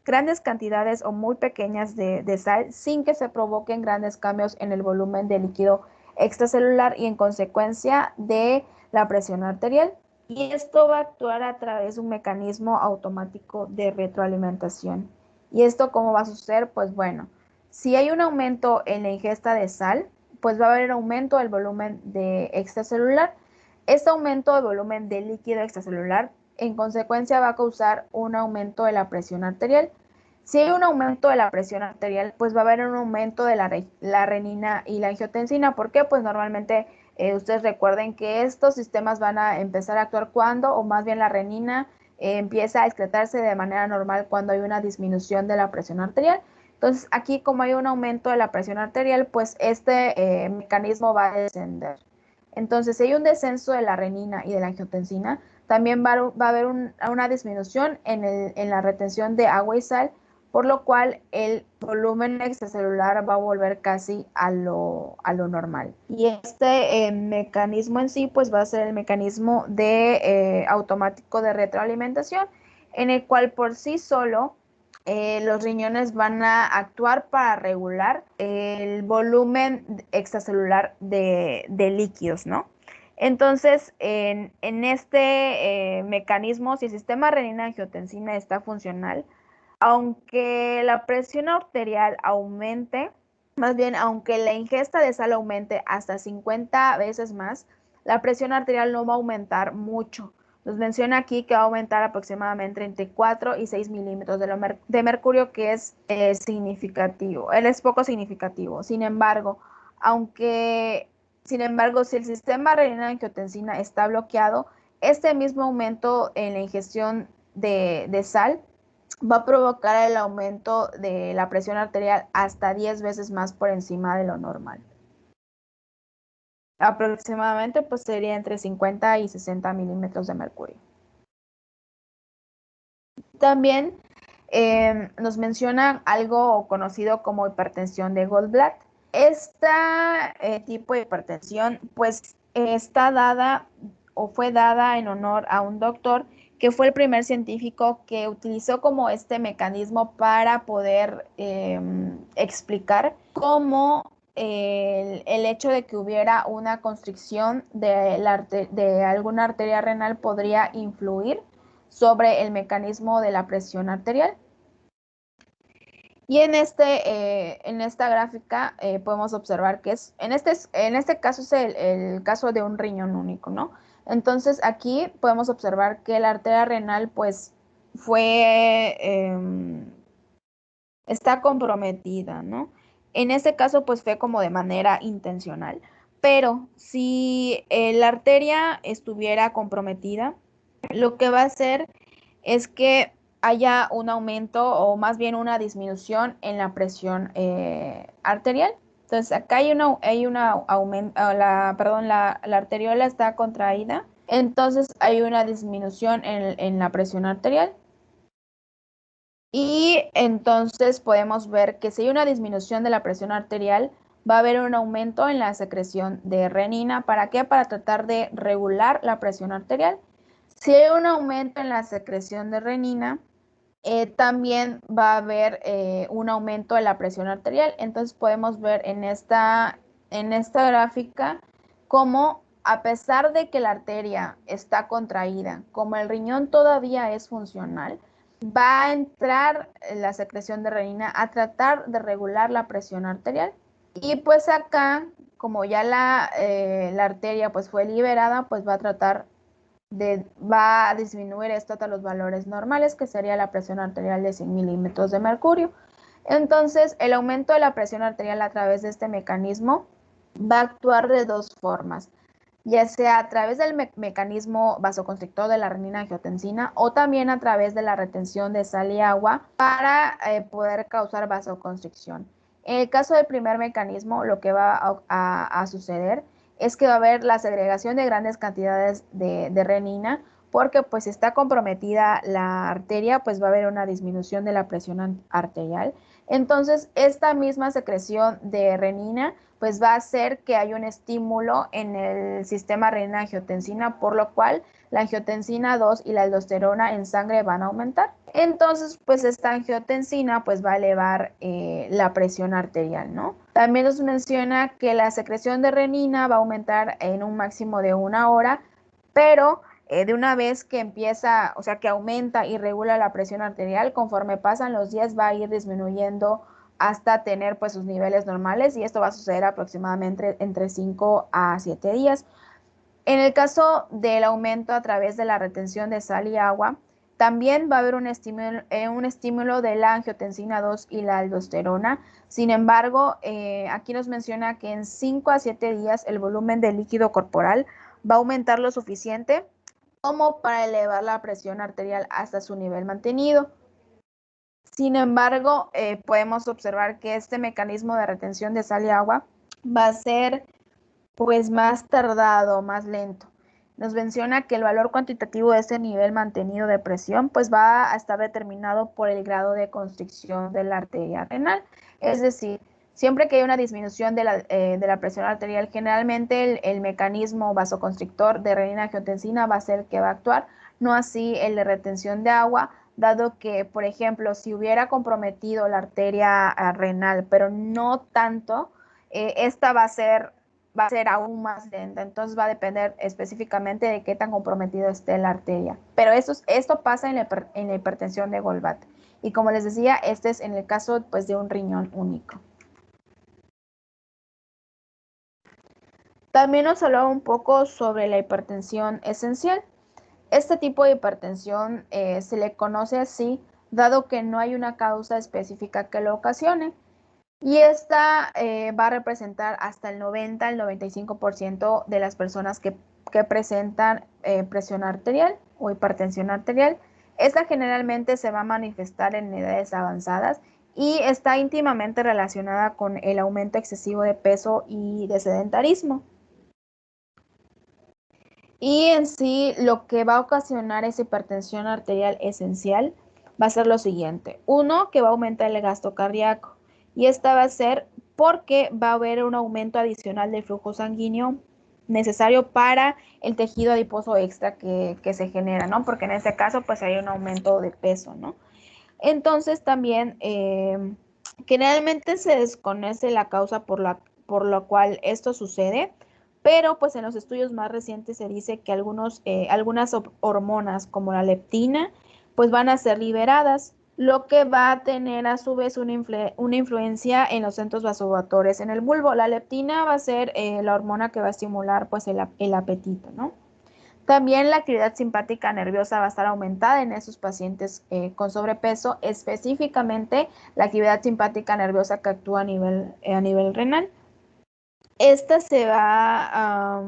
grandes cantidades o muy pequeñas de sal sin que se provoquen grandes cambios en el volumen de líquido extracelular y en consecuencia de la presión arterial. Y esto va a actuar a través de un mecanismo automático de retroalimentación. ¿Y esto cómo va a suceder? Pues bueno, si hay un aumento en la ingesta de sal, pues va a haber un aumento del volumen de extracelular. Este aumento de volumen de líquido extracelular, en consecuencia, va a causar un aumento de la presión arterial. Si hay un aumento de la presión arterial, pues va a haber un aumento de la renina y la angiotensina. ¿Por qué? Pues normalmente ustedes recuerden que estos sistemas van a empezar a actuar cuando, o más bien la renina empieza a excretarse de manera normal cuando hay una disminución de la presión arterial. Entonces, aquí como hay un aumento de la presión arterial, pues este mecanismo va a descender. Entonces, si hay un descenso de la renina y de la angiotensina, también va a haber una disminución en la retención de agua y sal, por lo cual el volumen extracelular va a volver casi a lo normal. Y este mecanismo en sí pues va a ser el mecanismo de automático de retroalimentación, en el cual por sí solo los riñones van a actuar para regular el volumen extracelular de líquidos, ¿no? Entonces, en este mecanismo, si el sistema renina-angiotensina está funcional, aunque la presión arterial aumente, más bien, aunque la ingesta de sal aumente hasta 50 veces más, la presión arterial no va a aumentar mucho. Nos menciona aquí que va a aumentar aproximadamente entre 4 y 6 milímetros de mercurio, que es significativo. Él es poco significativo. Sin embargo, si el sistema renina-angiotensina está bloqueado, este mismo aumento en la ingestión de sal va a provocar el aumento de la presión arterial hasta 10 veces más por encima de lo normal. Aproximadamente pues sería entre 50 y 60 milímetros de mercurio. También nos mencionan algo conocido como hipertensión de Goldblatt. Este tipo de hipertensión pues está dada o fue dada en honor a un doctor que fue el primer científico que utilizó como este mecanismo para poder explicar cómo el hecho de que hubiera una constricción de alguna arteria renal podría influir sobre el mecanismo de la presión arterial. Y en esta gráfica podemos observar que en este caso es el caso de un riñón único, ¿no? Entonces aquí podemos observar que la arteria renal pues está comprometida, ¿no? En este caso pues fue como de manera intencional, pero si la arteria estuviera comprometida, lo que va a hacer es que haya un aumento o más bien una disminución en la presión arterial. Entonces acá la arteriola está contraída, entonces hay una disminución en la presión arterial. Y entonces podemos ver que si hay una disminución de la presión arterial, va a haber un aumento en la secreción de renina. ¿Para qué? Para tratar de regular la presión arterial. Si hay un aumento en la secreción de renina, también va a haber un aumento en la presión arterial. Entonces podemos ver en esta gráfica cómo a pesar de que la arteria está contraída, como el riñón todavía es funcional, va a entrar la secreción de renina a tratar de regular la presión arterial. Y pues acá, como ya la arteria pues fue liberada, pues va a disminuir esto hasta los valores normales, que sería la presión arterial de 100 milímetros de mercurio. Entonces, el aumento de la presión arterial a través de este mecanismo va a actuar de dos formas, ya sea a través del mecanismo vasoconstrictor de la renina-angiotensina o también a través de la retención de sal y agua para poder causar vasoconstricción. En el caso del primer mecanismo, lo que va a suceder es que va a haber la segregación de grandes cantidades de renina, porque pues si está comprometida la arteria, pues va a haber una disminución de la presión arterial. Entonces, esta misma secreción de renina pues va a hacer que haya un estímulo en el sistema renina-angiotensina, por lo cual la angiotensina 2 y la aldosterona en sangre van a aumentar. Entonces, pues esta angiotensina pues va a elevar la presión arterial, ¿no? También nos menciona que la secreción de renina va a aumentar en un máximo de 1 hora, pero de una vez que empieza, o sea, que aumenta y regula la presión arterial, conforme pasan los días va a ir disminuyendo hasta tener pues sus niveles normales, y esto va a suceder aproximadamente entre 5 a 7 días. En el caso del aumento a través de la retención de sal y agua, también va a haber un estímulo de la angiotensina 2 y la aldosterona. Sin embargo, aquí nos menciona que en 5 a 7 días el volumen de líquido corporal va a aumentar lo suficiente como para elevar la presión arterial hasta su nivel mantenido. Sin embargo, podemos observar que este mecanismo de retención de sal y agua va a ser pues más tardado, más lento. nos menciona que el valor cuantitativo de este nivel mantenido de presión pues va a estar determinado por el grado de constricción de la arteria renal. Es decir, siempre que hay una disminución de la presión arterial, generalmente el mecanismo vasoconstrictor de renina-angiotensina va a ser el que va a actuar, no así el de retención de agua, dado que, por ejemplo, si hubiera comprometido la arteria renal, pero no tanto, esta va a ser aún más lenta, entonces va a depender específicamente de qué tan comprometido esté la arteria. Pero esto pasa en la hipertensión de Goldbach. Y como les decía, este es en el caso pues, de un riñón único. También nos hablaba un poco sobre la hipertensión esencial. Este tipo de hipertensión se le conoce así, dado que no hay una causa específica que lo ocasione. Y esta va a representar hasta el 90 al 95% de las personas que presentan presión arterial o hipertensión arterial. Esta generalmente se va a manifestar en edades avanzadas y está íntimamente relacionada con el aumento excesivo de peso y de sedentarismo. Y en sí, lo que va a ocasionar esa hipertensión arterial esencial va a ser lo siguiente. Uno, que va a aumentar el gasto cardíaco. Y esta va a ser porque va a haber un aumento adicional del flujo sanguíneo necesario para el tejido adiposo extra que se genera, ¿no? Porque en este caso, pues hay un aumento de peso, ¿no? Entonces, también, generalmente se desconoce la causa por la cual esto sucede, pero pues en los estudios más recientes se dice que algunas hormonas como la leptina pues van a ser liberadas, lo que va a tener a su vez una influencia en los centros vasovasculares en el bulbo. La leptina va a ser la hormona que va a estimular pues el apetito, ¿no? También la actividad simpática nerviosa va a estar aumentada en esos pacientes con sobrepeso, específicamente la actividad simpática nerviosa que actúa a nivel renal. Esta se va,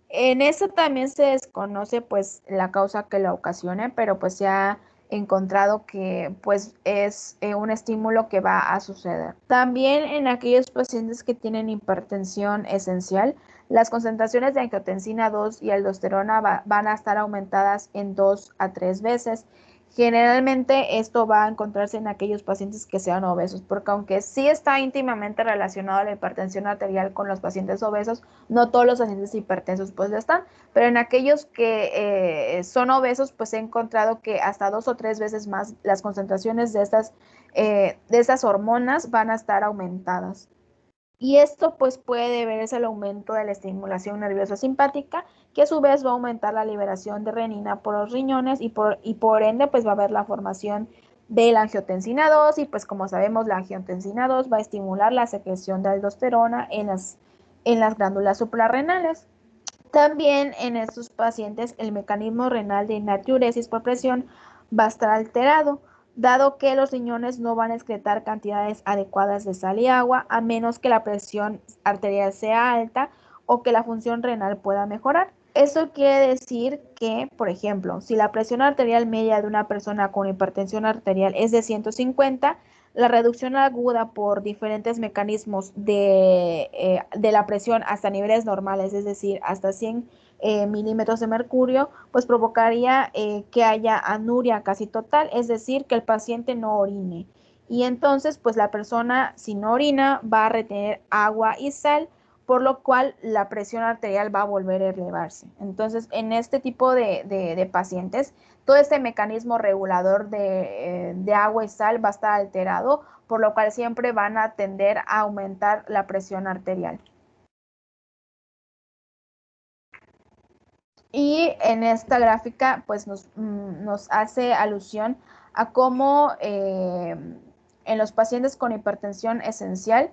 en eso también se desconoce pues la causa que la ocasione, pero pues se ha encontrado que pues es un estímulo que va a suceder. También en aquellos pacientes que tienen hipertensión esencial, las concentraciones de angiotensina 2 y aldosterona van a estar aumentadas en 2 a 3 veces. Generalmente esto va a encontrarse en aquellos pacientes que sean obesos, porque aunque sí está íntimamente relacionado la hipertensión arterial con los pacientes obesos, no todos los pacientes hipertensos pues lo están, pero en aquellos que son obesos pues he encontrado que hasta 2 o 3 veces más las concentraciones de estas hormonas van a estar aumentadas. Y esto pues puede deberse al aumento de la estimulación nerviosa simpática, que a su vez va a aumentar la liberación de renina por los riñones y por ende pues va a haber la formación de la angiotensina 2 y pues como sabemos la angiotensina 2 va a estimular la secreción de aldosterona en las glándulas suprarrenales. También en estos pacientes el mecanismo renal de natriuresis por presión va a estar alterado, dado que los riñones no van a excretar cantidades adecuadas de sal y agua a menos que la presión arterial sea alta o que la función renal pueda mejorar. Eso quiere decir que, por ejemplo, si la presión arterial media de una persona con hipertensión arterial es de 150, la reducción aguda por diferentes mecanismos de la presión hasta niveles normales, es decir, hasta 100 milímetros de mercurio, pues provocaría que haya anuria casi total, es decir, que el paciente no orine. Y entonces, pues la persona si no orina va a retener agua y sal, por lo cual la presión arterial va a volver a elevarse. Entonces, en este tipo de pacientes, todo este mecanismo regulador de agua y sal va a estar alterado, por lo cual siempre van a tender a aumentar la presión arterial. Y en esta gráfica pues nos hace alusión a cómo en los pacientes con hipertensión esencial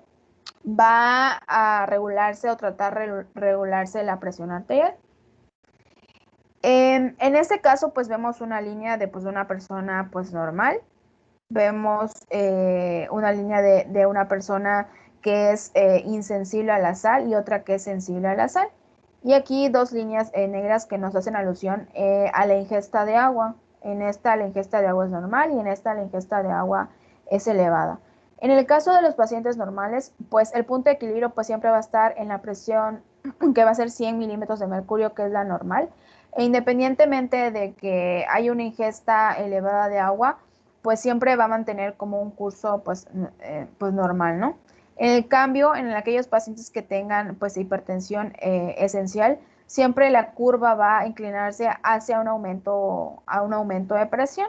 va a regularse o tratar de regularse la presión arterial. En este caso, pues vemos una línea de una persona pues normal. Vemos una línea de una persona que es insensible a la sal y otra que es sensible a la sal. Y aquí dos líneas negras que nos hacen alusión a la ingesta de agua. En esta la ingesta de agua es normal y en esta la ingesta de agua es elevada. En el caso de los pacientes normales, pues el punto de equilibrio pues siempre va a estar en la presión que va a ser 100 milímetros de mercurio, que es la normal. E independientemente de que haya una ingesta elevada de agua, pues siempre va a mantener como un curso pues normal, ¿no? En cambio, en aquellos pacientes que tengan pues hipertensión esencial, siempre la curva va a inclinarse hacia a un aumento de presión.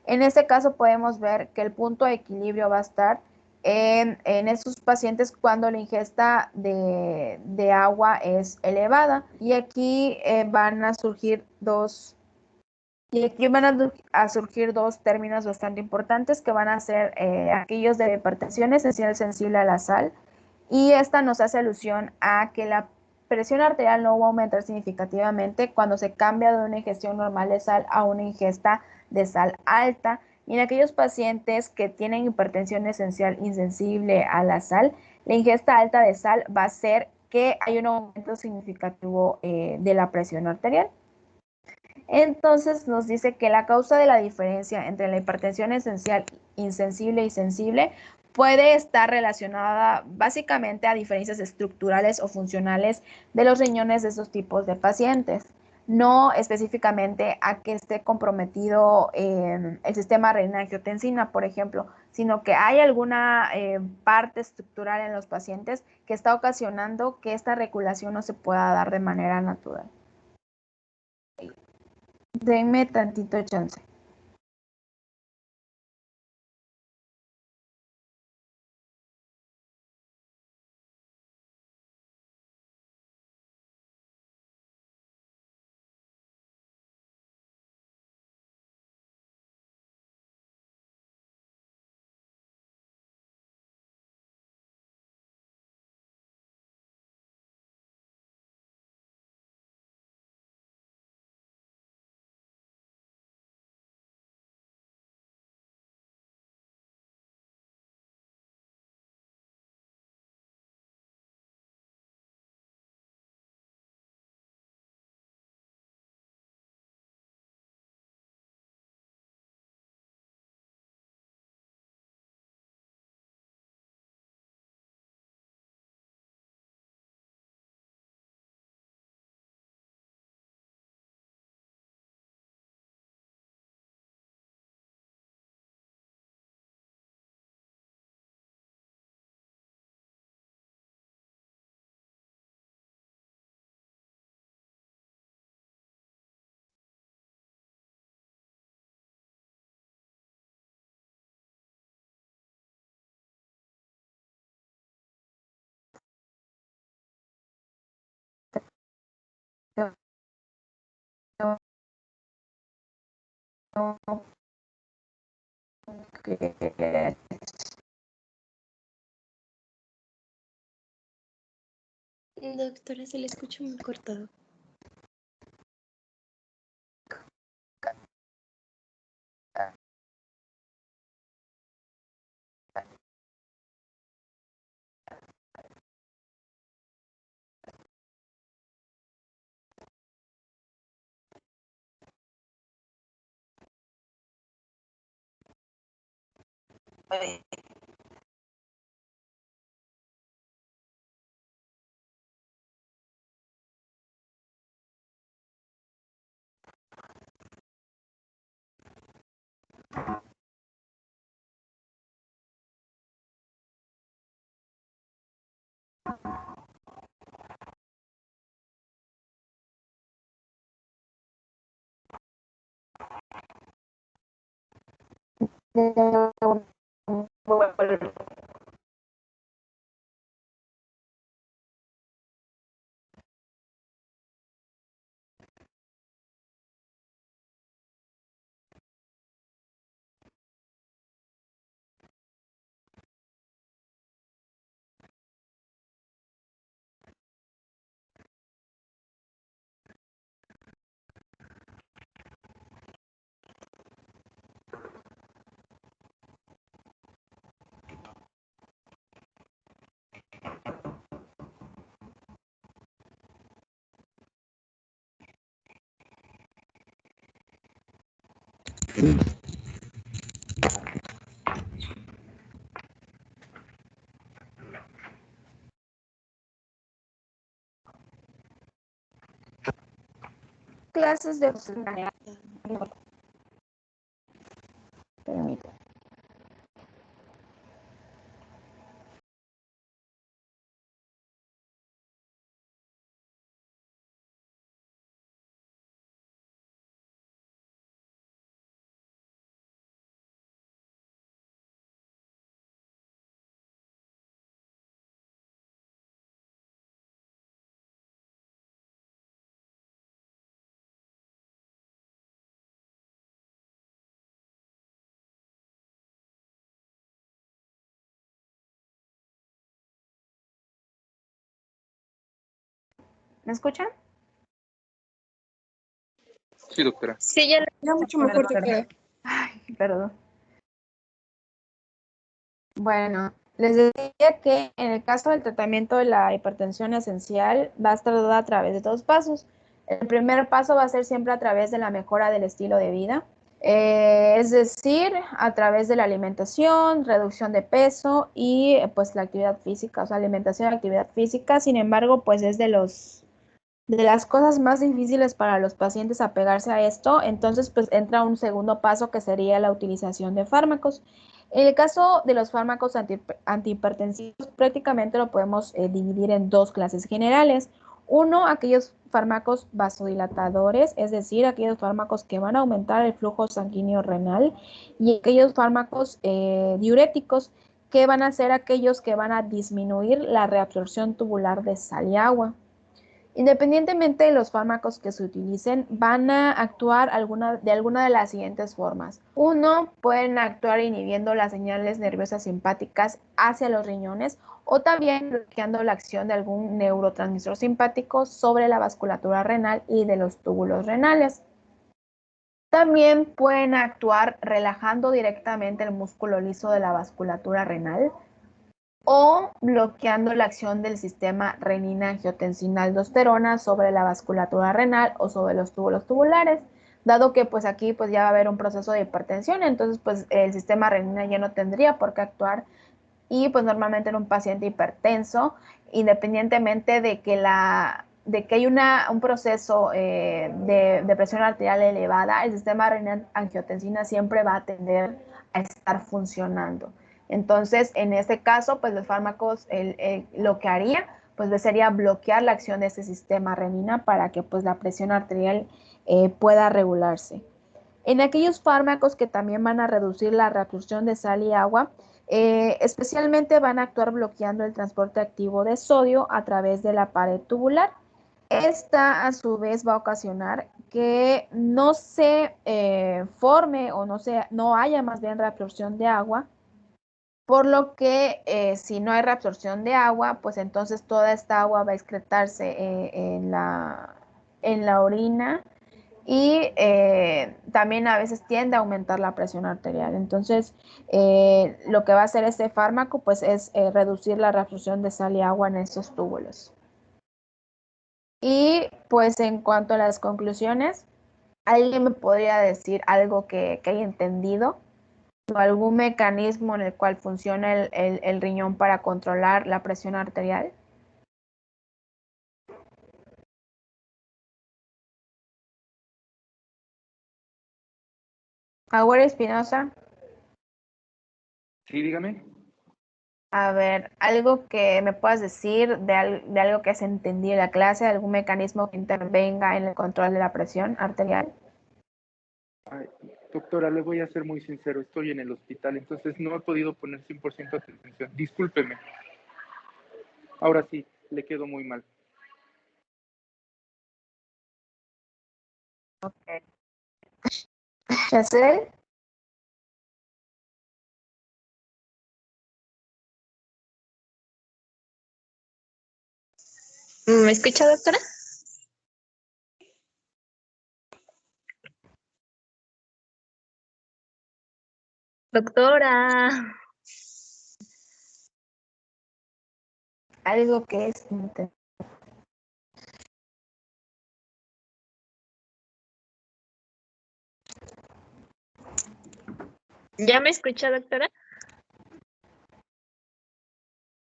En este caso podemos ver que el punto de equilibrio va a estar en esos pacientes cuando la ingesta de agua es elevada. Y aquí van a surgir dos términos bastante importantes que van a ser aquellos de hipertensión esencial sensible a la sal, y esta nos hace alusión a que la presión arterial no va a aumentar significativamente cuando se cambia de una ingestión normal de sal a una ingesta de sal alta. Y en aquellos pacientes que tienen hipertensión esencial insensible a la sal, la ingesta alta de sal va a hacer que haya un aumento significativo de la presión arterial. Entonces nos dice que la causa de la diferencia entre la hipertensión esencial insensible y sensible puede estar relacionada básicamente a diferencias estructurales o funcionales de los riñones de esos tipos de pacientes, no específicamente a que esté comprometido el sistema renina-angiotensina, por ejemplo, sino que hay alguna parte estructural en los pacientes que está ocasionando que esta regulación no se pueda dar de manera natural. Denme tantito chance. Doctora, se le escucha muy cortado. clases de... Permítame. ¿Me escuchan? Sí, doctora. Sí, ya mucho mejor te queda. Ay, perdón. Bueno, les decía que en el caso del tratamiento de la hipertensión esencial va a estar dada a través de 2 pasos. El primer paso va a ser siempre a través de la mejora del estilo de vida, es decir, a través de la alimentación, reducción de peso y pues la actividad física, o sea, alimentación y actividad física. Sin embargo, pues es de las cosas más difíciles para los pacientes apegarse a esto. Entonces, pues entra un segundo paso que sería la utilización de fármacos. En el caso de los fármacos antihipertensivos, prácticamente lo podemos dividir en 2 clases generales. Uno, aquellos fármacos vasodilatadores, es decir, aquellos fármacos que van a aumentar el flujo sanguíneo renal, y aquellos fármacos diuréticos, que van a ser aquellos que van a disminuir la reabsorción tubular de sal y agua. Independientemente de los fármacos que se utilicen, van a actuar de alguna de las siguientes formas. Uno, pueden actuar inhibiendo las señales nerviosas simpáticas hacia los riñones o también bloqueando la acción de algún neurotransmisor simpático sobre la vasculatura renal y de los túbulos renales. También pueden actuar relajando directamente el músculo liso de la vasculatura renal o bloqueando la acción del sistema renina-angiotensina-aldosterona sobre la vasculatura renal o sobre los túbulos tubulares, dado que pues aquí pues ya va a haber un proceso de hipertensión. Entonces pues el sistema renina ya no tendría por qué actuar, y pues normalmente en un paciente hipertenso, independientemente de que hay un proceso de presión arterial elevada, el sistema renina-angiotensina siempre va a tender a estar funcionando. Entonces, en este caso, pues los fármacos lo que haría, pues sería bloquear la acción de este sistema renina para que pues la presión arterial pueda regularse. En aquellos fármacos que también van a reducir la reabsorción de sal y agua, especialmente van a actuar bloqueando el transporte activo de sodio a través de la pared tubular. Esta, a su vez, va a ocasionar que no se forme o no haya más bien reabsorción de agua, por lo que si no hay reabsorción de agua, pues entonces toda esta agua va a excretarse en la orina, y también a veces tiende a aumentar la presión arterial. Entonces, lo que va a hacer este fármaco pues es reducir la reabsorción de sal y agua en estos túbulos. Y pues en cuanto a las conclusiones, ¿alguien me podría decir algo que haya entendido? ¿O algún mecanismo en el cual funciona el riñón para controlar la presión arterial? Agüero Espinosa. Sí, dígame. A ver, algo que me puedas decir de algo que has entendido en la clase, algún mecanismo que intervenga en el control de la presión arterial. Ay, doctora, le voy a ser muy sincero, estoy en el hospital, entonces no he podido poner 100% atención. Discúlpeme. Ahora sí, le quedo muy mal. Ok. Chacel. ¿Me escucha, doctora? Doctora. Algo que es... ¿Ya me escucha, doctora?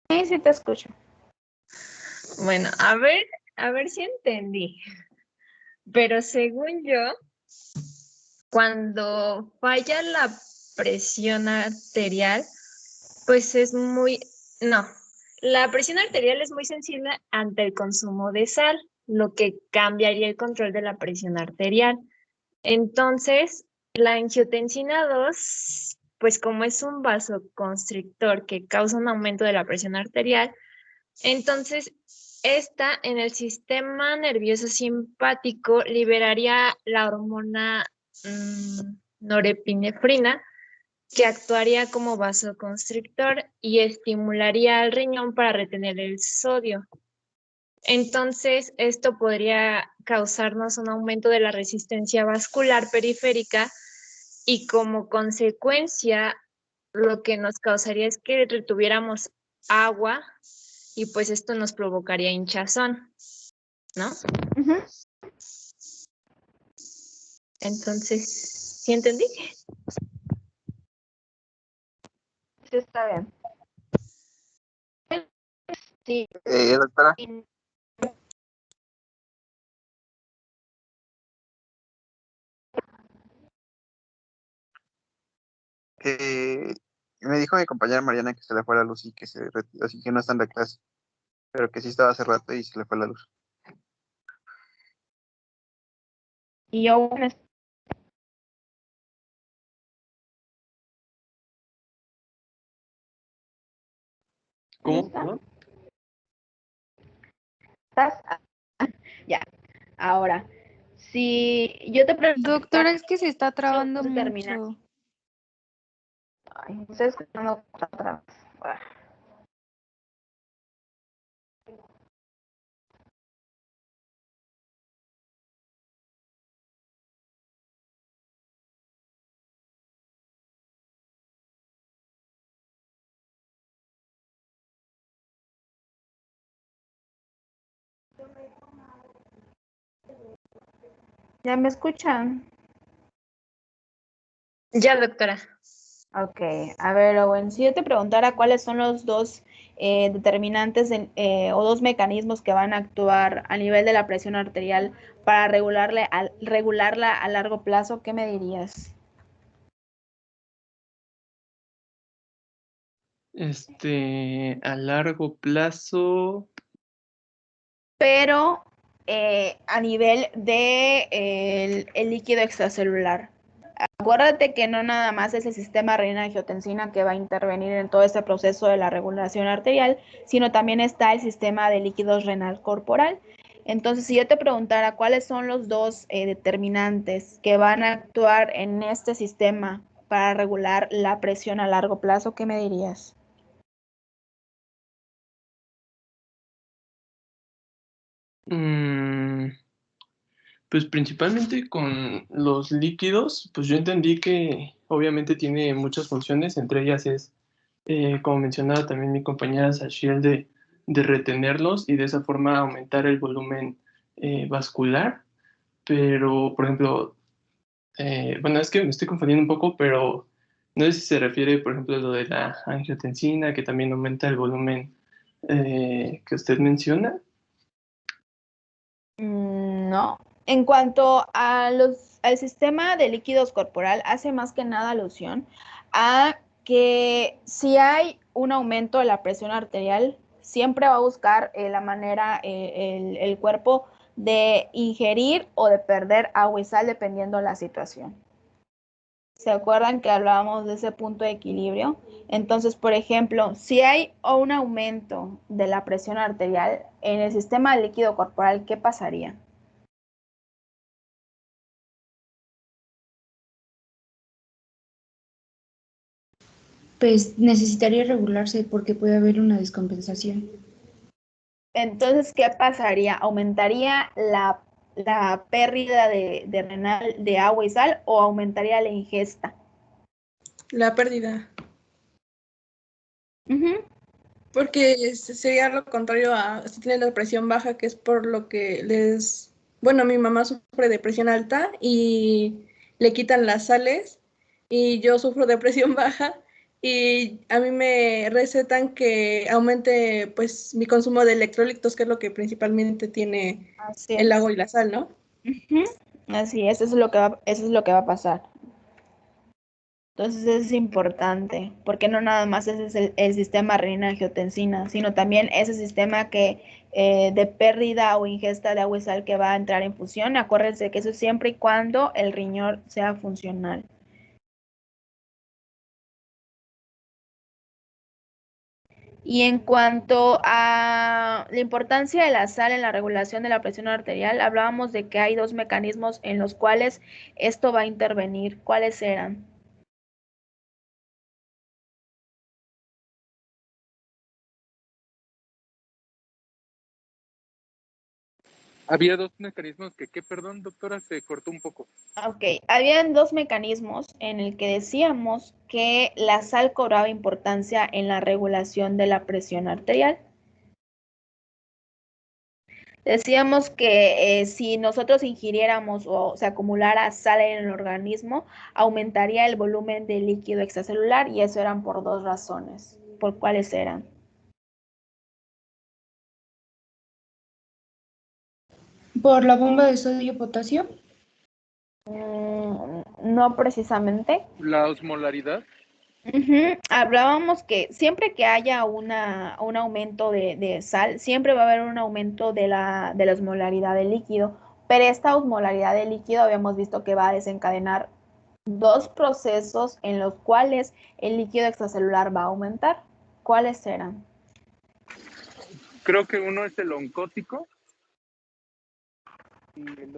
Sí, sí te escucho. Bueno, a ver si entendí. pero según yo, cuando falla la presión arterial, pues es muy, no, la presión arterial es muy sensible ante el consumo de sal, lo que cambiaría el control de la presión arterial. Entonces, la angiotensina 2, pues como es un vasoconstrictor que causa un aumento de la presión arterial, entonces esta en el sistema nervioso simpático liberaría la hormona norepinefrina, que actuaría como vasoconstrictor y estimularía al riñón para retener el sodio. Entonces, esto podría causarnos un aumento de la resistencia vascular periférica y como consecuencia, lo que nos causaría es que retuviéramos agua y pues esto nos provocaría hinchazón, ¿no? Ujú. Entonces, ¿sí entendí? Sí, está bien. Sí. Doctora, me dijo mi compañera Mariana que se le fue la luz y que se retiró, así que no está en la clase, pero que sí estaba hace rato y se le fue la luz. Y yo, bueno, ¿Cómo? ¿está? ¿Perdón? ¿Estás? Ya. Ahora, si yo te pregunto, Doctora, es que se está trabando se termina. mucho. Ay, me estoy escuchando otra vez. Ah. ¿Ya me escuchan? Ya, doctora. Ok, a ver, Owen, si yo te preguntara cuáles son los dos determinantes o dos mecanismos que van a actuar a nivel de la presión arterial para regularla a largo plazo, ¿qué me dirías? A largo plazo, Pero a nivel de el líquido extracelular. Acuérdate que no nada más es el sistema renina-angiotensina que va a intervenir en todo este proceso de la regulación arterial, sino también está el sistema de líquidos renal corporal. Entonces, si yo te preguntara cuáles son los dos determinantes que van a actuar en este sistema para regular la presión a largo plazo, ¿qué me dirías? pues principalmente con los líquidos, pues yo entendí que obviamente tiene muchas funciones, entre ellas es, como mencionaba también mi compañera Sashiel, de retenerlos y de esa forma aumentar el volumen vascular. Pero, por ejemplo, bueno, es que me estoy confundiendo un poco, pero no sé si se refiere, por ejemplo, a lo de la angiotensina, que también aumenta el volumen que usted menciona. No. En cuanto a al sistema de líquidos corporal, hace más que nada alusión a que si hay un aumento de la presión arterial, siempre va a buscar la manera, el cuerpo de ingerir o de perder agua y sal dependiendo de la situación. ¿Se acuerdan que hablábamos de ese punto de equilibrio? Entonces, por ejemplo, si hay un aumento de la presión arterial en el sistema de líquido corporal, ¿qué pasaría? Pues necesitaría regularse porque puede haber una descompensación. Entonces, ¿qué pasaría? ¿Aumentaría la pérdida de renal de agua y sal o aumentaría la ingesta? La pérdida, Ujú. porque sería lo contrario a si tienen la presión baja, que es por lo que bueno, mi mamá sufre de presión alta y le quitan las sales y yo sufro de presión baja y a mí me recetan que aumente pues mi consumo de electrolitos, que es lo que principalmente tiene Así el es. agua y la sal, ¿no? Ujú. Así es, eso es lo que va a pasar. Entonces es importante, porque no nada más ese es el sistema renina-angiotensina, sino también ese sistema que de pérdida o ingesta de agua y sal que va a entrar en fusión. Acuérdense que eso es siempre y cuando el riñón sea funcional. Y en cuanto a la importancia de la sal en la regulación de la presión arterial, hablábamos de que hay dos mecanismos en los cuales esto va a intervenir. ¿Cuáles eran? Había dos mecanismos que, perdón, doctora, se cortó un poco. Ok, habían dos mecanismos en el que decíamos que la sal cobraba importancia en la regulación de la presión arterial. Decíamos que si nosotros ingiriéramos o se acumulara sal en el organismo, aumentaría el volumen de líquido extracelular y eso eran por dos razones. ¿Por cuáles eran? Por la bomba de sodio-potasio. No precisamente. La osmolaridad. Hablábamos que siempre que haya un aumento de sal, siempre va a haber un aumento de la osmolaridad del líquido, pero esta osmolaridad del líquido habíamos visto que va a desencadenar dos procesos en los cuales el líquido extracelular va a aumentar. ¿Cuáles serán? Creo que uno es el oncótico y el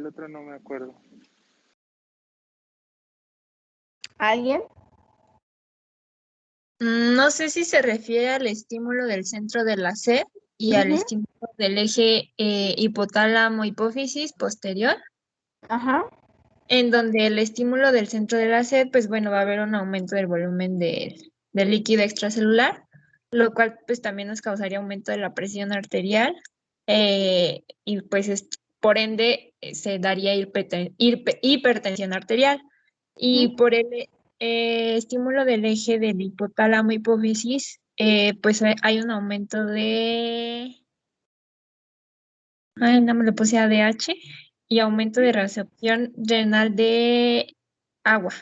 otro no me acuerdo. ¿Alguien? No sé si se refiere al estímulo del centro de la sed y al Ujú. estímulo del eje hipotálamo-hipófisis posterior, Ajá. en donde el estímulo del centro de la sed, pues bueno, va a haber un aumento del volumen del líquido extracelular, lo cual pues también nos causaría aumento de la presión arterial y pues por ende se daría hipertensión arterial. Y Ujú. por el estímulo del eje del hipotálamo hipófisis, pues hay un aumento ay, no me lo puse ADH, y aumento de reabsorción renal de agua.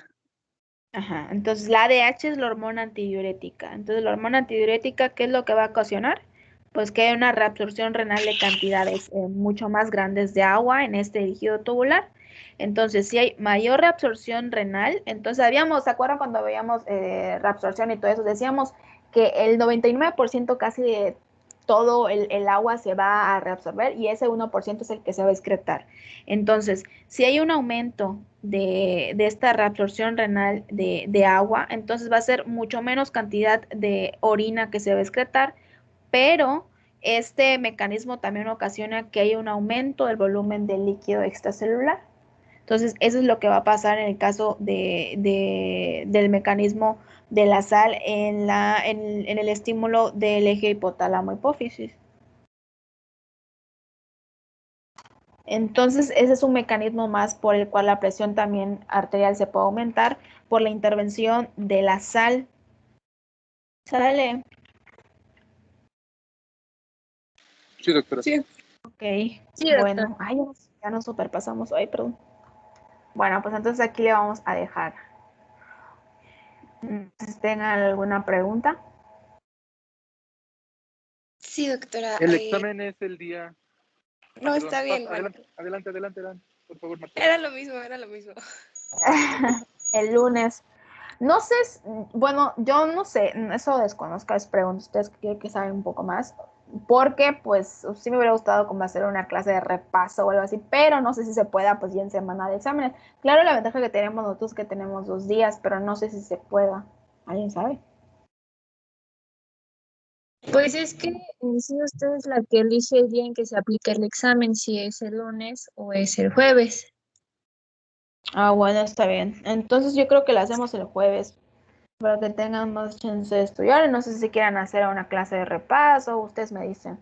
Ajá. Entonces la ADH es la hormona antidiurética. Entonces la hormona antidiurética, ¿qué es lo que va a ocasionar? Pues que hay una reabsorción renal de cantidades mucho más grandes de agua en este líquido tubular. Entonces, si hay mayor reabsorción renal, entonces ¿se acuerdan cuando veíamos reabsorción y todo eso? Decíamos que el 99% casi de todo el agua se va a reabsorber y ese 1% es el que se va a excretar. Entonces, si hay un aumento de esta reabsorción renal de agua, entonces va a ser mucho menos cantidad de orina que se va a excretar, pero este mecanismo también ocasiona que haya un aumento del volumen del líquido extracelular. Entonces, eso es lo que va a pasar en el caso del mecanismo de la sal en el estímulo del eje hipotálamo-hipófisis. Entonces, ese es un mecanismo más por el cual la presión también arterial se puede aumentar por la intervención de la sal. ¿Sale? Sí, doctora. Sí, Ok, Sí, doctor. bueno, ay, ya nos superpasamos hoy, perdón. Bueno, pues entonces aquí le vamos a dejar. Si tengan alguna pregunta. Sí, doctora. El examen es el día. No, Perdón, está bien. Bueno, adelante. Por favor, Marta. era lo mismo, era lo mismo. El lunes. No sé, bueno, yo no sé, eso desconozco, les pregunto, ustedes que saben un poco más, porque pues sí me hubiera gustado como hacer una clase de repaso o algo así, pero no sé si se pueda pues ya en semana de exámenes. Claro, la ventaja que tenemos nosotros es que tenemos 2 días, pero no sé si se pueda. ¿Alguien sabe? Pues es que en sí usted es la que elige el día en que se aplica el examen, si es el lunes o es el jueves. Ah, bueno, está bien. Entonces yo creo que la hacemos el jueves para que tengan más chance de estudiar. No sé si quieran hacer una clase de repaso, ustedes me dicen.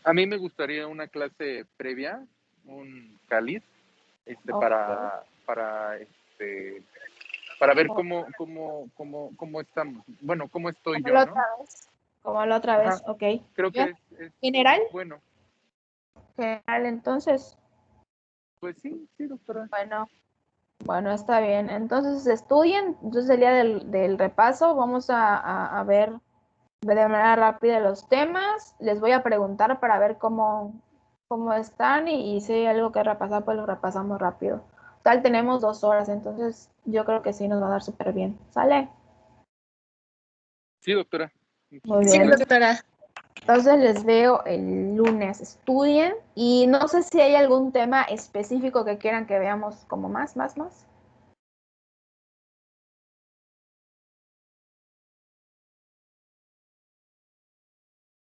A mí me gustaría una clase previa, un cáliz, Ok. para ver cómo estamos. Bueno, cómo estoy Como yo, la ¿no? otra vez. Como la otra Ajá, vez, ok. creo ¿Yo? que es ¿General? bueno. general entonces. Pues sí, sí, doctora. Bueno, está bien. Entonces estudien. Entonces el día del repaso vamos a ver de manera rápida los temas. Les voy a preguntar para ver cómo están y si hay algo que repasar, pues lo repasamos rápido. Tal tenemos 2 horas, entonces yo creo que sí nos va a dar súper bien. ¿Sale? Sí, doctora. Muy Sí, bien. doctora. Entonces les veo el lunes. Estudien y no sé si hay algún tema específico que quieran que veamos como más.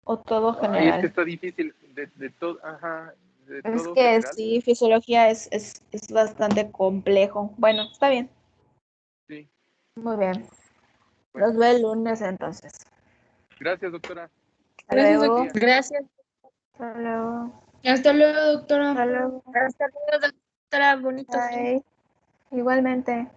O todo Ay, es que general. está difícil de todo, ajá, de Es todo que general. sí, fisiología es bastante complejo. Bueno, está bien. Sí, Muy bien. bueno. Los veo el lunes entonces. Gracias, doctora. Hasta Gracias, luego. doctora. Gracias. Hasta luego. Hasta luego, doctora. Hasta luego. Hasta luego, doctora. Bonito día. Bye. Igualmente.